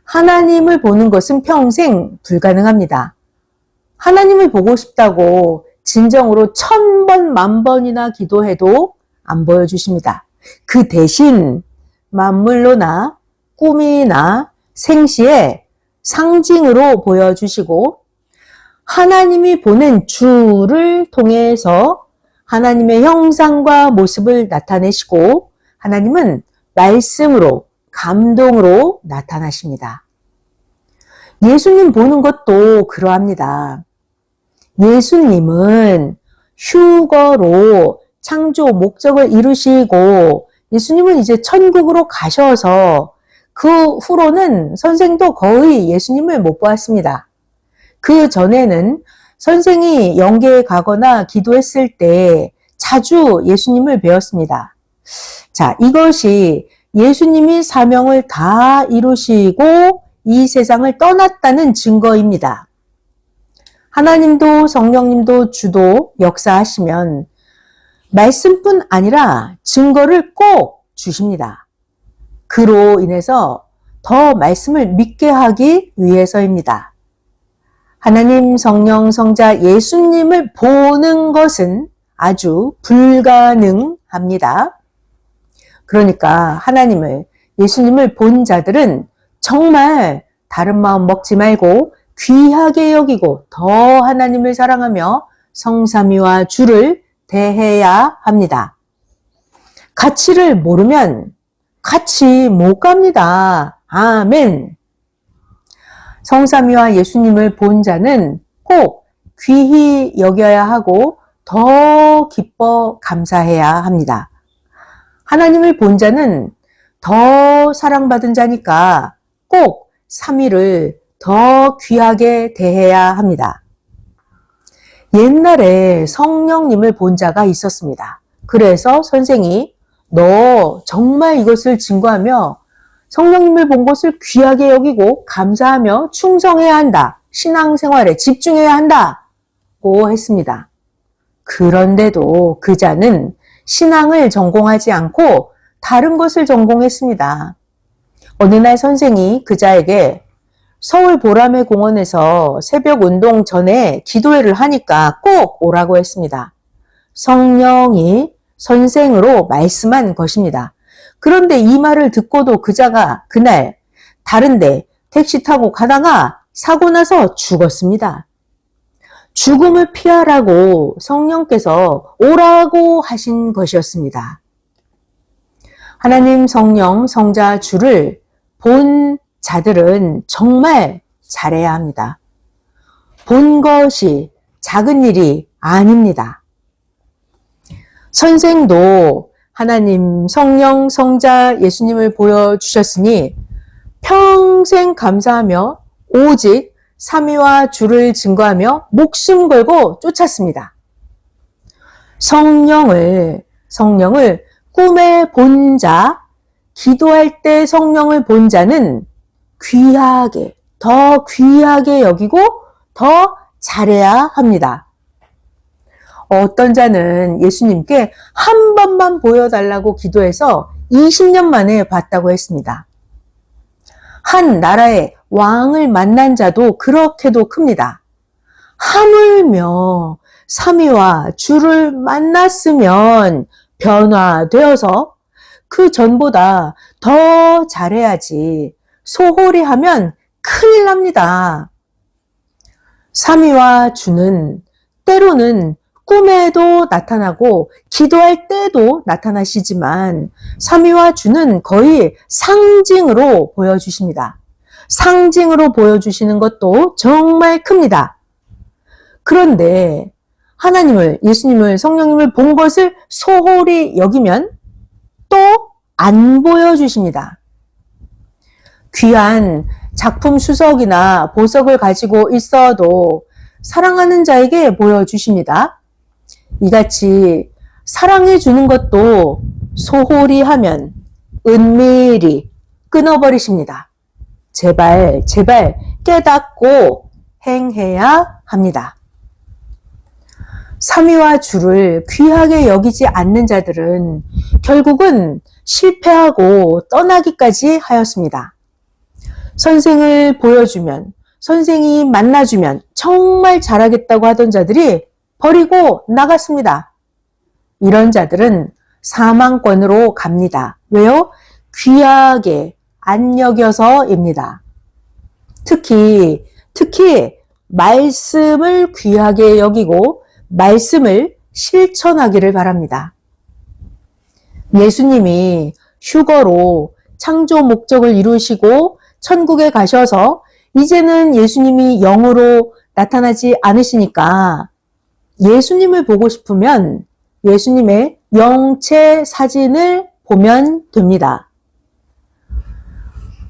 하나님을 보는 것은 평생 불가능합니다. 하나님을 보고 싶다고 진정으로 1000번, 10,000번이나 기도해도 안 보여주십니다. 그 대신 만물로나 꿈이나 생시에 상징으로 보여주시고 하나님이 보낸 주를 통해서 하나님의 형상과 모습을 나타내시고 하나님은 말씀으로 감동으로 나타나십니다. 예수님 보는 것도 그러합니다. 예수님은 휴거로 창조 목적을 이루시고 예수님은 이제 천국으로 가셔서 그 후로는 선생도 거의 예수님을 못 보았습니다. 그 전에는 선생이 영계에 가거나 기도했을 때 자주 예수님을 배웠습니다. 자, 이것이 예수님이 사명을 다 이루시고 이 세상을 떠났다는 증거입니다. 하나님도 성령님도 주도 역사하시면 말씀뿐 아니라 증거를 꼭 주십니다. 그로 인해서 더 말씀을 믿게 하기 위해서입니다. 하나님, 성령, 성자, 예수님을 보는 것은 아주 불가능합니다. 그러니까 하나님을, 예수님을 본 자들은 정말 다른 마음 먹지 말고 귀하게 여기고 더 하나님을 사랑하며 성삼위와 주를 대해야 합니다. 가치를 모르면 같이 못 갑니다. 아멘. 성삼위와 예수님을 본 자는 꼭 귀히 여겨야 하고 더 기뻐 감사해야 합니다. 하나님을 본 자는 더 사랑받은 자니까 꼭 삼위를 더 귀하게 대해야 합니다. 옛날에 성령님을 본 자가 있었습니다. 그래서 선생이 너 정말 이것을 증거하며 성령님을 본 것을 귀하게 여기고 감사하며 충성해야 한다. 신앙생활에 집중해야 한다고 했습니다. 그런데도 그 자는 신앙을 전공하지 않고 다른 것을 전공했습니다. 어느 날 선생이 그 자에게 서울 보라매 공원에서 새벽 운동 전에 기도회를 하니까 꼭 오라고 했습니다. 성령이 선생으로 말씀한 것입니다. 그런데 이 말을 듣고도 그 자가 그날 다른데 택시 타고 가다가 사고 나서 죽었습니다. 죽음을 피하라고 성령께서 오라고 하신 것이었습니다. 하나님 성령 성자 주를 본 자들은 정말 잘해야 합니다. 본 것이 작은 일이 아닙니다. 선생도 하나님 성령 성자 예수님을 보여주셨으니 평생 감사하며 오직 삼위와 주를 증거하며 목숨 걸고 쫓았습니다. 성령을 꿈에 본 자, 기도할 때 성령을 본 자는 귀하게, 더 귀하게 여기고 더 잘해야 합니다. 어떤 자는 예수님께 한 번만 보여달라고 기도해서 20년 만에 봤다고 했습니다. 한 나라의 왕을 만난 자도 그렇게도 큽니다. 하물며 삼위와 주를 만났으면 변화되어서 그 전보다 더 잘해야지 소홀히 하면 큰일 납니다. 삼위와 주는 때로는 꿈에도 나타나고 기도할 때도 나타나시지만 삼위와 주는 거의 상징으로 보여주십니다. 상징으로 보여주시는 것도 정말 큽니다. 그런데 하나님을, 예수님을, 성령님을 본 것을 소홀히 여기면 또 안 보여주십니다. 귀한 작품 수석이나 보석을 가지고 있어도 사랑하는 자에게 보여주십니다. 이같이 사랑해 주는 것도 소홀히 하면 은밀히 끊어버리십니다. 제발 깨닫고 행해야 합니다. 삼위와 주를 귀하게 여기지 않는 자들은 결국은 실패하고 떠나기까지 하였습니다. 선생을 보여주면, 선생이 만나주면 정말 잘하겠다고 하던 자들이 버리고 나갔습니다. 이런 자들은 사망권으로 갑니다. 왜요? 귀하게 안 여겨서입니다. 특히 말씀을 귀하게 여기고 말씀을 실천하기를 바랍니다. 예수님이 휴거로 창조 목적을 이루시고 천국에 가셔서 이제는 예수님이 영으로 나타나지 않으시니까 예수님을 보고 싶으면 예수님의 영체 사진을 보면 됩니다.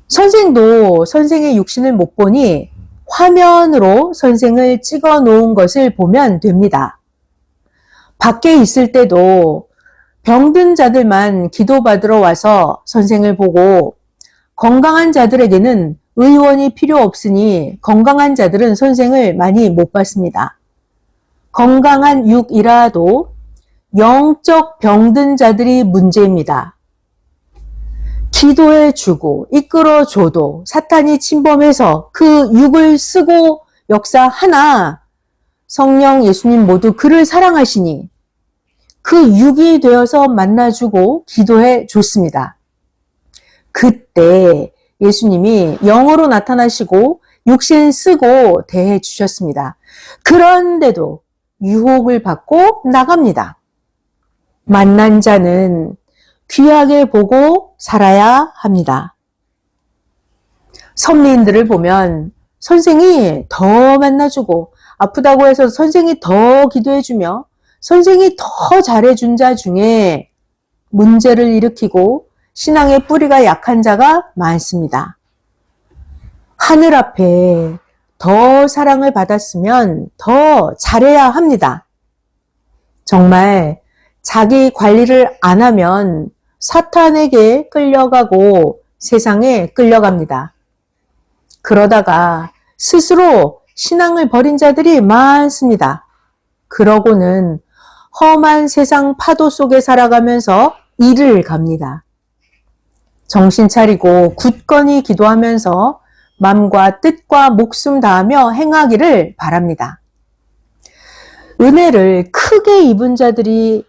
선생도 선생의 육신을 못 보니 화면으로 선생을 찍어 놓은 것을 보면 됩니다. 밖에 있을 때도 병든 자들만 기도받으러 와서 선생을 보고 건강한 자들에게는 의원이 필요 없으니 건강한 자들은 선생을 많이 못 받습니다. 건강한 육이라도 영적 병든 자들이 문제입니다. 기도해주고 이끌어줘도 사탄이 침범해서 그 육을 쓰고 역사하나 성령 예수님 모두 그를 사랑하시니 그 육이 되어서 만나주고 기도해 줬습니다. 그때 예수님이 영으로 나타나시고 육신 쓰고 대해 주셨습니다. 그런데도 유혹을 받고 나갑니다. 만난 자는 귀하게 보고 살아야 합니다. 선미인들을 보면 선생이 더 만나주고 아프다고 해서 선생이 더 기도해주며 선생이 더 잘해준 자 중에 문제를 일으키고 신앙의 뿌리가 약한 자가 많습니다. 하늘 앞에 더 사랑을 받았으면 더 잘해야 합니다. 정말 자기 관리를 안 하면 사탄에게 끌려가고 세상에 끌려갑니다. 그러다가 스스로 신앙을 버린 자들이 많습니다. 그러고는 험한 세상 파도 속에 살아가면서 일을 갑니다. 정신 차리고 굳건히 기도하면서 마음과 뜻과 목숨 다하며 행하기를 바랍니다. 은혜를 크게 입은 자들이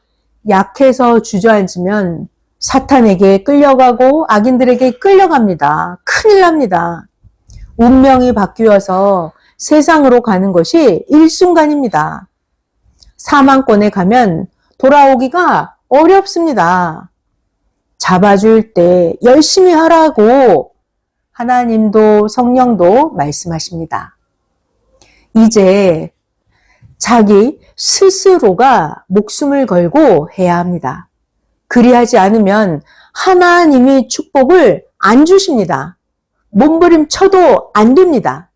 약해서 주저앉으면 사탄에게 끌려가고 악인들에게 끌려갑니다. 큰일 납니다. 운명이 바뀌어서 세상으로 가는 것이 일순간입니다. 사망권에 가면 돌아오기가 어렵습니다. 잡아줄 때 열심히 하라고 하나님도 성령도 말씀하십니다. 이제 자기 스스로가 목숨을 걸고 해야 합니다. 그리하지 않으면 하나님이 축복을 안 주십니다. 몸부림쳐도 안 됩니다.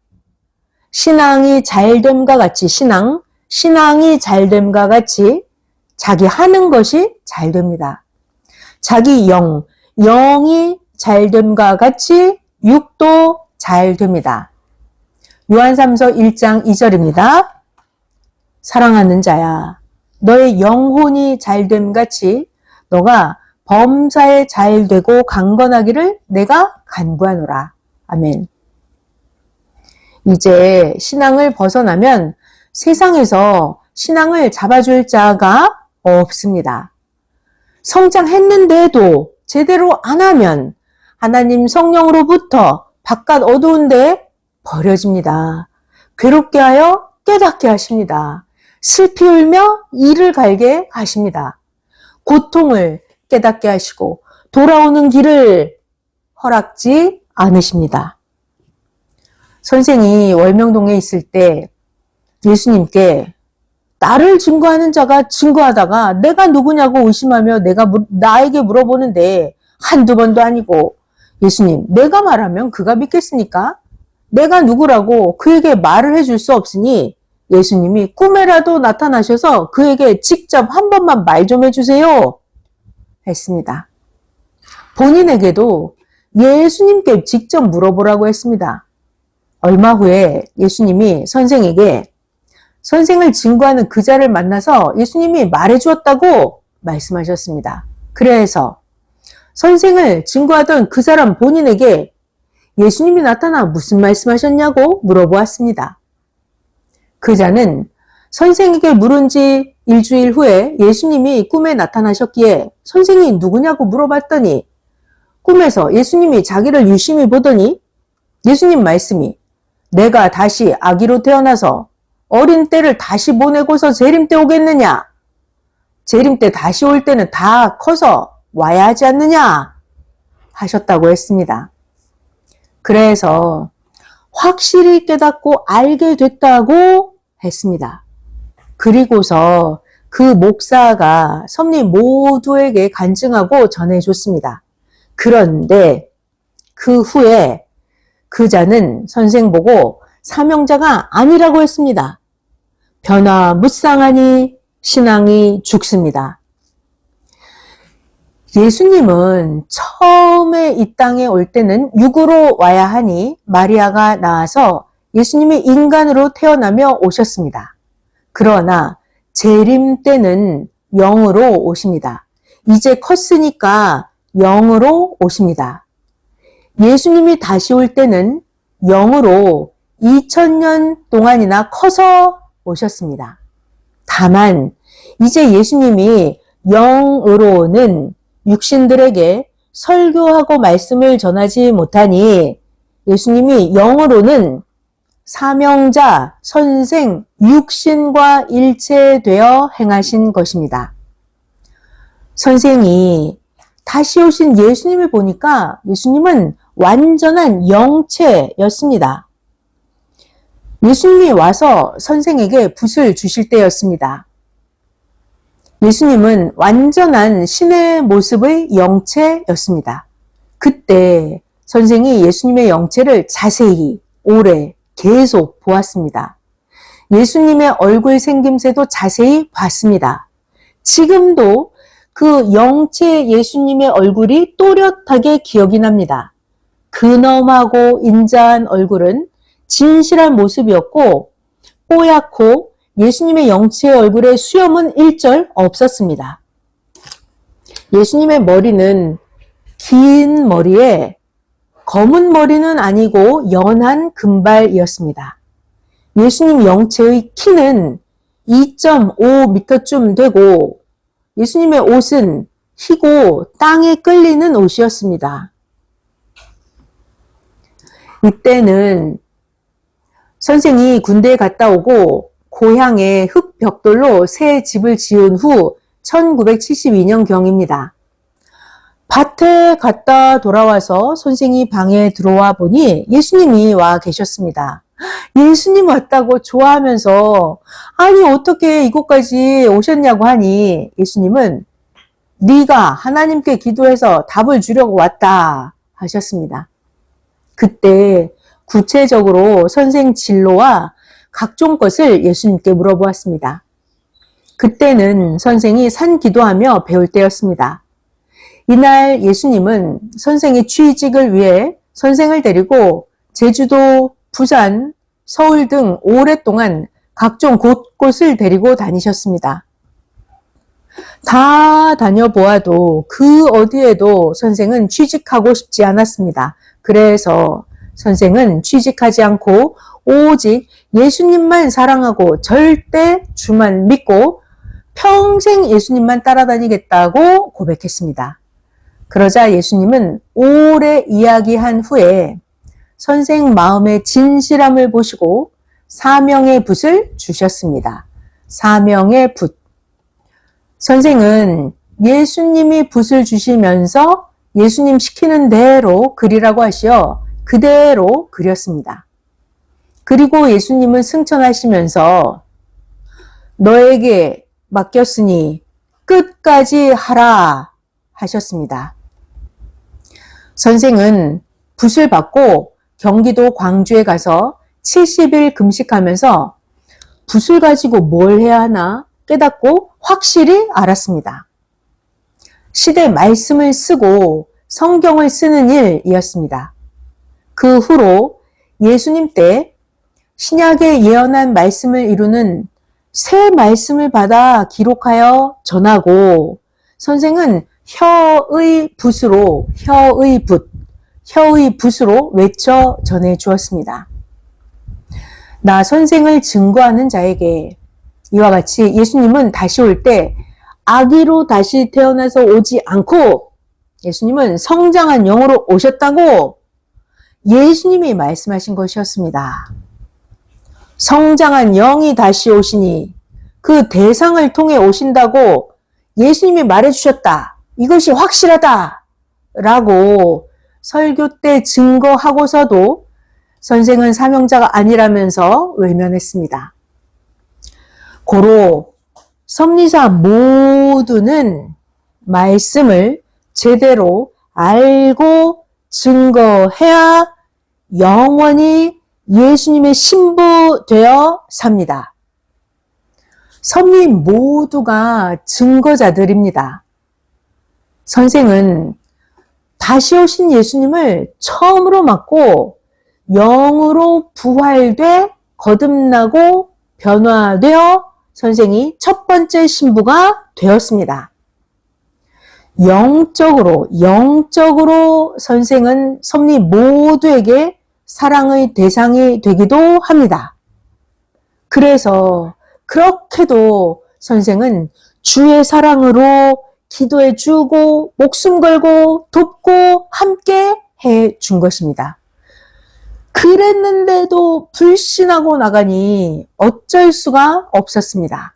신앙이 잘됨과 같이 신앙이 잘됨과 같이 자기 하는 것이 잘 됩니다. 자기 영이 잘됨과 같이 육도 잘 됩니다. 요한삼서 1장 2절입니다. 사랑하는 자야, 너의 영혼이 잘됨 같이 너가 범사에 잘되고 강건하기를 내가 간구하노라. 아멘. 이제 신앙을 벗어나면 세상에서 신앙을 잡아줄 자가 없습니다. 성장했는데도 제대로 안 하면 하나님 성령으로부터 바깥 어두운데 버려집니다. 괴롭게 하여 깨닫게 하십니다. 슬피 울며 이를 갈게 하십니다. 고통을 깨닫게 하시고 돌아오는 길을 허락지 않으십니다. 선생이 월명동에 있을 때 예수님께 나를 증거하는 자가 증거하다가 내가 누구냐고 의심하며 나에게 물어보는데 한두 번도 아니고 예수님, 내가 말하면 그가 믿겠습니까? 내가 누구라고 그에게 말을 해줄 수 없으니 예수님이 꿈에라도 나타나셔서 그에게 직접 한 번만 말 좀 해주세요. 했습니다. 본인에게도 예수님께 직접 물어보라고 했습니다. 얼마 후에 예수님이 선생에게 선생을 증거하는 그 자를 만나서 예수님이 말해 주었다고 말씀하셨습니다. 그래서 선생을 증거하던 그 사람 본인에게 예수님이 나타나 무슨 말씀하셨냐고 물어보았습니다. 그 자는 선생에게 물은 지 일주일 후에 예수님이 꿈에 나타나셨기에 선생이 누구냐고 물어봤더니 꿈에서 예수님이 자기를 유심히 보더니 예수님 말씀이 내가 다시 아기로 태어나서 어린 때를 다시 보내고서 재림 때 오겠느냐? 재림 때 다시 올 때는 다 커서 와야 하지 않느냐? 하셨다고 했습니다. 그래서 확실히 깨닫고 알게 됐다고 했습니다. 그리고서 그 목사가 섭리 모두에게 간증하고 전해줬습니다. 그런데 그 후에 그 자는 선생 보고 사명자가 아니라고 했습니다. 변화무쌍하니 신앙이 죽습니다. 예수님은 처음에 이 땅에 올 때는 육으로 와야 하니 마리아가 낳아서 예수님이 인간으로 태어나며 오셨습니다. 그러나 재림 때는 영으로 오십니다. 이제 컸으니까 영으로 오십니다. 예수님이 다시 올 때는 영으로 2000년 동안이나 커서 오셨습니다. 다만 이제 예수님이 영으로는 육신들에게 설교하고 말씀을 전하지 못하니 예수님이 영으로는 사명자, 선생, 육신과 일체되어 행하신 것입니다. 선생이 다시 오신 예수님을 보니까 예수님은 완전한 영체였습니다. 예수님이 와서 선생에게 붓을 주실 때였습니다. 예수님은 완전한 신의 모습의 영체였습니다. 그때 선생이 예수님의 영체를 자세히 오래 계속 보았습니다. 예수님의 얼굴 생김새도 자세히 봤습니다. 지금도 그 영체 예수님의 얼굴이 또렷하게 기억이 납니다. 근엄하고 인자한 얼굴은 진실한 모습이었고 뽀얗고 예수님의 영체의 얼굴에 수염은 일절 없었습니다. 예수님의 머리는 긴 머리에 검은 머리는 아니고 연한 금발이었습니다. 예수님 영체의 키는 2.5m쯤 되고 예수님의 옷은 희고 땅에 끌리는 옷이었습니다. 이때는 선생이 군대에 갔다 오고 고향에 흙벽돌로 새 집을 지은 후 1972년경입니다. 밭에 갔다 돌아와서 선생이 방에 들어와 보니 예수님이 와 계셨습니다. 예수님 왔다고 좋아하면서 아니 어떻게 이곳까지 오셨냐고 하니 예수님은 네가 하나님께 기도해서 답을 주려고 왔다 하셨습니다. 그때 구체적으로 선생 진로와 각종 것을 예수님께 물어보았습니다. 그때는 선생이 산 기도하며 배울 때였습니다. 이날 예수님은 선생의 취직을 위해 선생을 데리고 제주도, 부산, 서울 등 오랫동안 각종 곳곳을 데리고 다니셨습니다. 다 다녀보아도 그 어디에도 선생은 취직하고 싶지 않았습니다. 그래서 선생은 취직하지 않고 오직 예수님만 사랑하고 절대 주만 믿고 평생 예수님만 따라다니겠다고 고백했습니다. 그러자 예수님은 오래 이야기한 후에 선생 마음의 진실함을 보시고 사명의 붓을 주셨습니다. 사명의 붓. 선생은 예수님이 붓을 주시면서 예수님 시키는 대로 그리라고 하시어 그대로 그렸습니다. 그리고 예수님은 승천하시면서 너에게 맡겼으니 끝까지 하라 하셨습니다. 선생은 붓을 받고 경기도 광주에 가서 70일 금식하면서 붓을 가지고 뭘 해야 하나 깨닫고 확실히 알았습니다. 시대 말씀을 쓰고 성경을 쓰는 일이었습니다. 그 후로 예수님 때 신약에 예언한 말씀을 이루는 새 말씀을 받아 기록하여 전하고 선생은 혀의 붓으로 외쳐 전해 주었습니다. 나 선생을 증거하는 자에게 이와 같이 예수님은 다시 올 때 아기로 다시 태어나서 오지 않고 예수님은 성장한 영으로 오셨다고 예수님이 말씀하신 것이었습니다. 성장한 영이 다시 오시니 그 대상을 통해 오신다고 예수님이 말해주셨다. 이것이 확실하다. 라고 설교 때 증거하고서도 선생은 사명자가 아니라면서 외면했습니다. 고로 섭리사 모두는 말씀을 제대로 알고 증거해야 영원히 예수님의 신부 되어 삽니다. 섭리 모두가 증거자들입니다. 선생은 다시 오신 예수님을 처음으로 맞고 영으로 부활돼 거듭나고 변화되어 선생이 첫 번째 신부가 되었습니다. 영적으로 선생은 섭리 모두에게 사랑의 대상이 되기도 합니다. 그래서 그렇게도 선생은 주의 사랑으로 기도해 주고 목숨 걸고 돕고 함께 해 준 것입니다. 그랬는데도 불신하고 나가니 어쩔 수가 없었습니다.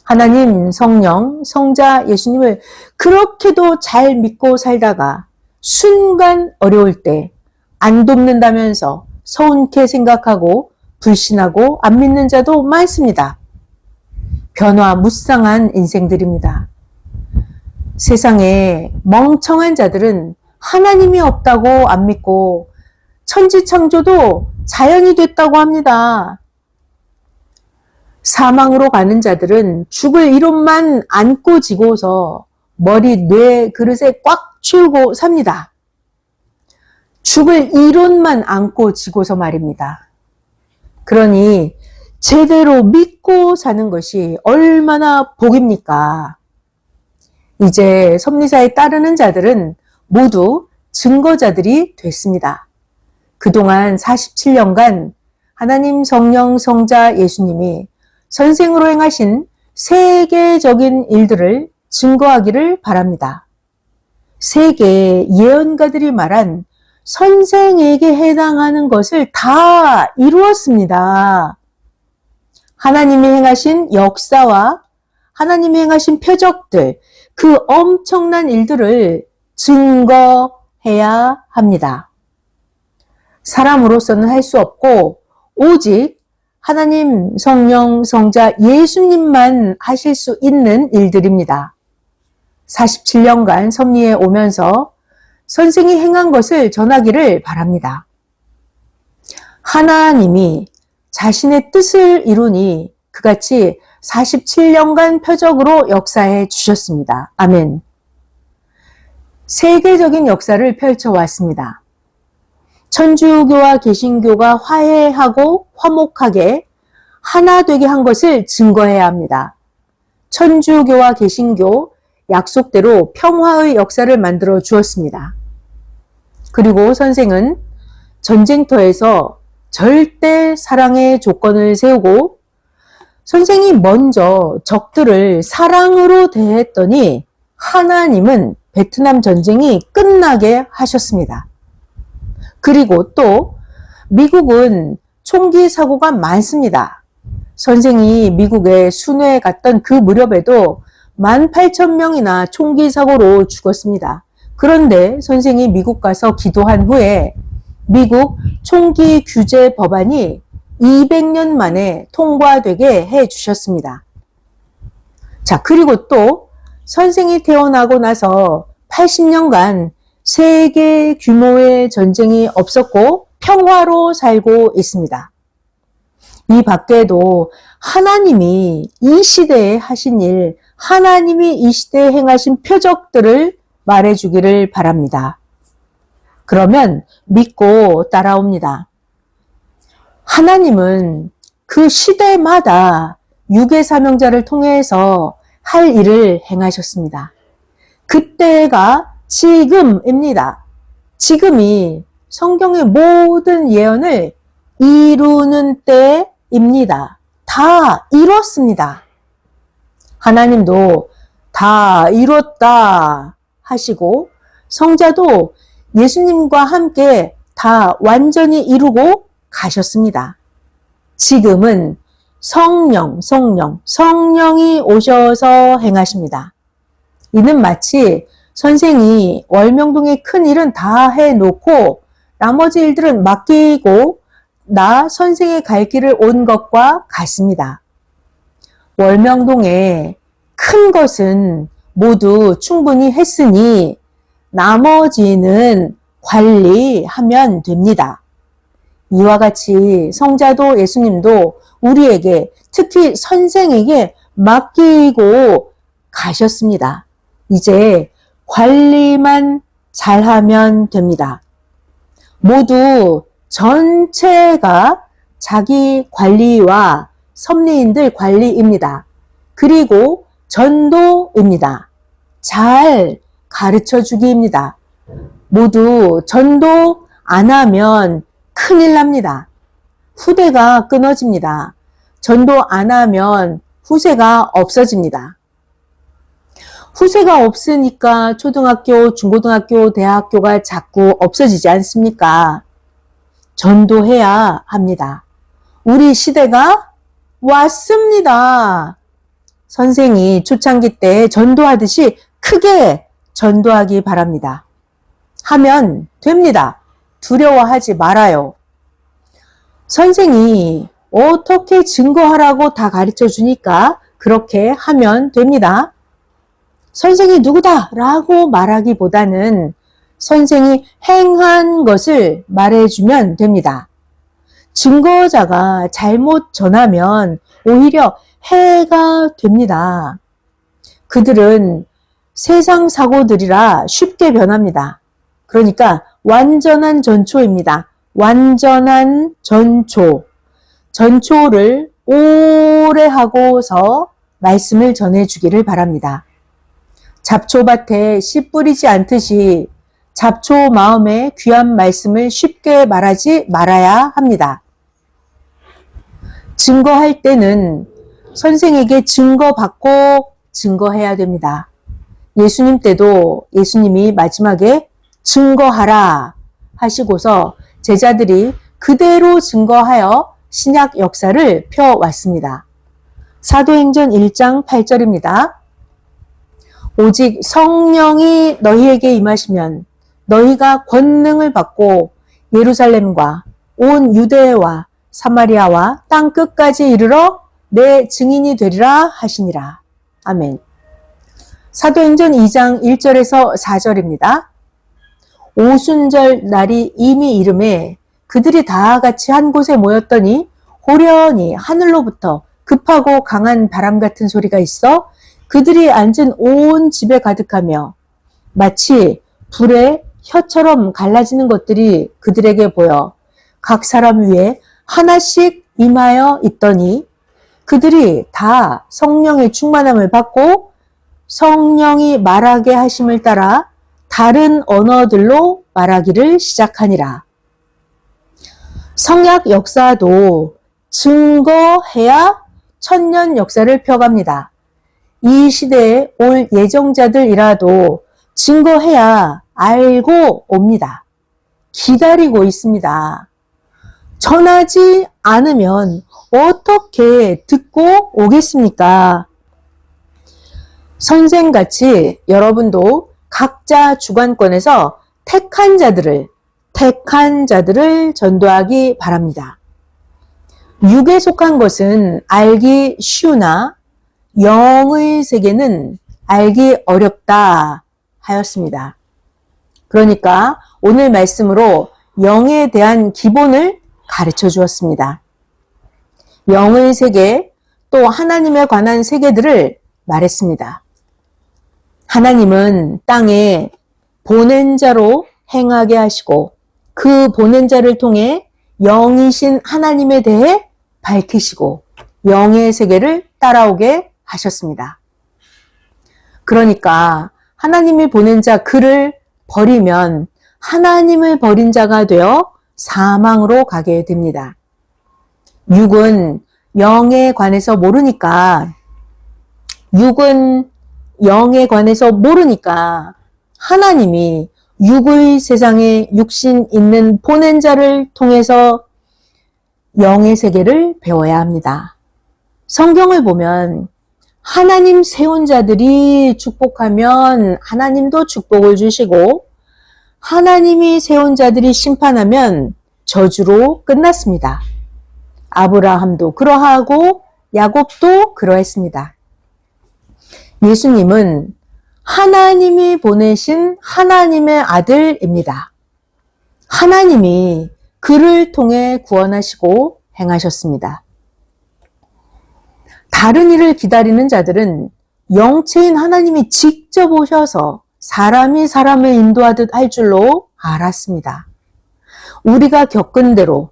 하나님, 성령, 성자 예수님을 그렇게도 잘 믿고 살다가 순간 어려울 때 안 돕는다면서 서운케 생각하고 불신하고 안 믿는 자도 많습니다. 변화무쌍한 인생들입니다. 세상에 멍청한 자들은 하나님이 없다고 안 믿고 천지창조도 자연이 됐다고 합니다. 사망으로 가는 자들은 죽을 이론만 안고 지고서 머리, 뇌, 그릇에 꽉 채우고 삽니다. 죽을 이론만 안고 지고서 말입니다. 그러니 제대로 믿고 사는 것이 얼마나 복입니까? 이제 섭리사에 따르는 자들은 모두 증거자들이 됐습니다. 그동안 47년간 하나님 성령 성자 예수님이 선생으로 행하신 세계적인 일들을 증거하기를 바랍니다. 세계 예언가들이 말한 선생에게 해당하는 것을 다 이루었습니다. 하나님이 행하신 역사와 하나님이 행하신 표적들, 그 엄청난 일들을 증거해야 합니다. 사람으로서는 할 수 없고 오직 하나님 성령 성자 예수님만 하실 수 있는 일들입니다. 47년간 섭리에 오면서 선생이 행한 것을 전하기를 바랍니다. 하나님이 자신의 뜻을 이루니 그같이 47년간 표적으로 역사해 주셨습니다. 아멘. 세계적인 역사를 펼쳐왔습니다. 천주교와 개신교가 화해하고 화목하게 하나 되게 한 것을 증거해야 합니다. 천주교와 개신교 약속대로 평화의 역사를 만들어 주었습니다. 그리고 선생은 전쟁터에서 절대 사랑의 조건을 세우고 선생이 먼저 적들을 사랑으로 대했더니 하나님은 베트남 전쟁이 끝나게 하셨습니다. 그리고 또 미국은 총기 사고가 많습니다. 선생이 미국에 순회에 갔던 그 무렵에도 18,000명이나 총기 사고로 죽었습니다. 그런데 선생이 미국 가서 기도한 후에 미국 총기 규제 법안이 200년 만에 통과되게 해 주셨습니다. 자, 그리고 또 선생이 태어나고 나서 80년간 세계 규모의 전쟁이 없었고 평화로 살고 있습니다. 이 밖에도 하나님이 이 시대에 하신 일, 하나님이 이 시대에 행하신 표적들을 말해주기를 바랍니다. 그러면 믿고 따라옵니다. 하나님은 그 시대마다 유괴 사명자를 통해서 할 일을 행하셨습니다. 그때가 지금입니다. 지금이 성경의 모든 예언을 이루는 때입니다. 다 이뤘습니다. 하나님도 다 이뤘다 하시고 성자도 예수님과 함께 다 완전히 이루고 가셨습니다. 지금은 성령이 오셔서 행하십니다. 이는 마치 선생이 월명동의 큰 일은 다 해놓고 나머지 일들은 맡기고 나 선생의 갈 길을 온 것과 같습니다. 월명동의 큰 것은 모두 충분히 했으니 나머지는 관리하면 됩니다. 이와 같이 성자도 예수님도 우리에게 특히 선생에게 맡기고 가셨습니다. 이제 관리만 잘하면 됩니다. 모두 전체가 자기 관리와 섭리인들 관리입니다. 그리고 전도입니다. 잘 가르쳐 주기입니다. 모두 전도 안 하면 큰일 납니다. 후대가 끊어집니다. 전도 안 하면 후세가 없어집니다. 후세가 없으니까 초등학교, 중고등학교, 대학교가 자꾸 없어지지 않습니까? 전도해야 합니다. 우리 시대가 왔습니다. 선생이 초창기 때 전도하듯이 크게 전도하기 바랍니다. 하면 됩니다. 두려워하지 말아요. 선생이 어떻게 증거하라고 다 가르쳐 주니까 그렇게 하면 됩니다. 선생이 누구다 라고 말하기보다는 선생이 행한 것을 말해주면 됩니다. 증거자가 잘못 전하면 오히려 해가 됩니다. 그들은 세상 사고들이라 쉽게 변합니다. 그러니까 완전한 전초입니다. 완전한 전초. 전초를 오래 하고서 말씀을 전해주기를 바랍니다. 잡초밭에 씨 뿌리지 않듯이 잡초 마음에 귀한 말씀을 쉽게 말하지 말아야 합니다. 증거할 때는 선생에게 증거받고 증거해야 됩니다. 예수님 때도 예수님이 마지막에 증거하라 하시고서 제자들이 그대로 증거하여 신약 역사를 펴왔습니다. 사도행전 1장 8절입니다. 오직 성령이 너희에게 임하시면 너희가 권능을 받고 예루살렘과 온 유대와 사마리아와 땅 끝까지 이르러 내 증인이 되리라 하시니라. 아멘. 사도행전 2장 1절에서 4절입니다. 오순절 날이 이미 이름에 그들이 다 같이 한 곳에 모였더니 호련히 하늘로부터 급하고 강한 바람 같은 소리가 있어 그들이 앉은 온 집에 가득하며 마치 불에 혀처럼 갈라지는 것들이 그들에게 보여 각 사람 위에 하나씩 임하여 있더니 그들이 다 성령의 충만함을 받고 성령이 말하게 하심을 따라 다른 언어들로 말하기를 시작하니라. 성약 역사도 증거해야 천년 역사를 펴갑니다. 이 시대에 올 예정자들이라도 증거해야 알고 옵니다. 기다리고 있습니다. 전하지 않으면 어떻게 듣고 오겠습니까? 선생같이 여러분도 각자 주관권에서 택한 자들을 전도하기 바랍니다. 육에 속한 것은 알기 쉬우나 영의 세계는 알기 어렵다 하였습니다. 그러니까 오늘 말씀으로 영에 대한 기본을 가르쳐 주었습니다. 영의 세계 또 하나님에 관한 세계들을 말했습니다. 하나님은 땅에 보낸 자로 행하게 하시고 그 보낸 자를 통해 영이신 하나님에 대해 밝히시고 영의 세계를 따라오게 하셨습니다. 그러니까 하나님이 보낸 자 그를 버리면 하나님을 버린 자가 되어 사망으로 가게 됩니다. 육은 영에 관해서 모르니까 하나님이 육의 세상에 육신 있는 보낸 자를 통해서 영의 세계를 배워야 합니다. 성경을 보면 하나님 세운 자들이 축복하면 하나님도 축복을 주시고 하나님이 세운 자들이 심판하면 저주로 끝났습니다. 아브라함도 그러하고 야곱도 그러했습니다. 예수님은 하나님이 보내신 하나님의 아들입니다. 하나님이 그를 통해 구원하시고 행하셨습니다. 다른 일을 기다리는 자들은 영체인 하나님이 직접 오셔서 사람이 사람을 인도하듯 할 줄로 알았습니다. 우리가 겪은 대로,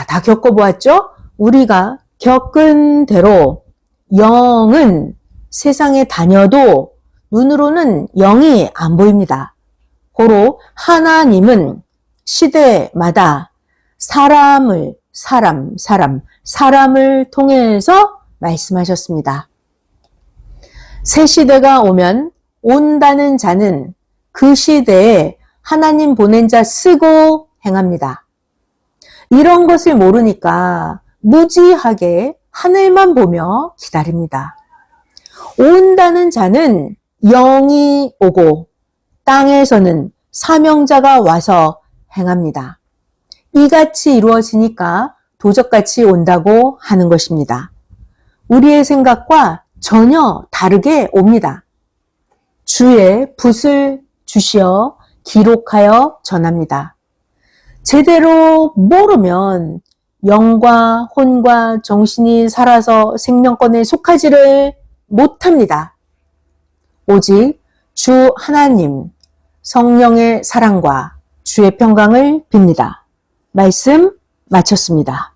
다 겪어보았죠? 우리가 겪은 대로 영은 세상에 다녀도 눈으로는 영이 안 보입니다. 고로 하나님은 시대마다 사람을 통해서 말씀하셨습니다. 새 시대가 오면 온다는 자는 그 시대에 하나님 보낸 자 쓰고 행합니다. 이런 것을 모르니까 무지하게 하늘만 보며 기다립니다. 온다는 자는 영이 오고 땅에서는 사명자가 와서 행합니다. 이같이 이루어지니까 도적같이 온다고 하는 것입니다. 우리의 생각과 전혀 다르게 옵니다. 주의 붓을 주시어 기록하여 전합니다. 제대로 모르면 영과 혼과 정신이 살아서 생명권에 속하지를 못합니다. 오직 주 하나님, 성령의 사랑과 주의 평강을 빕니다. 말씀 마쳤습니다.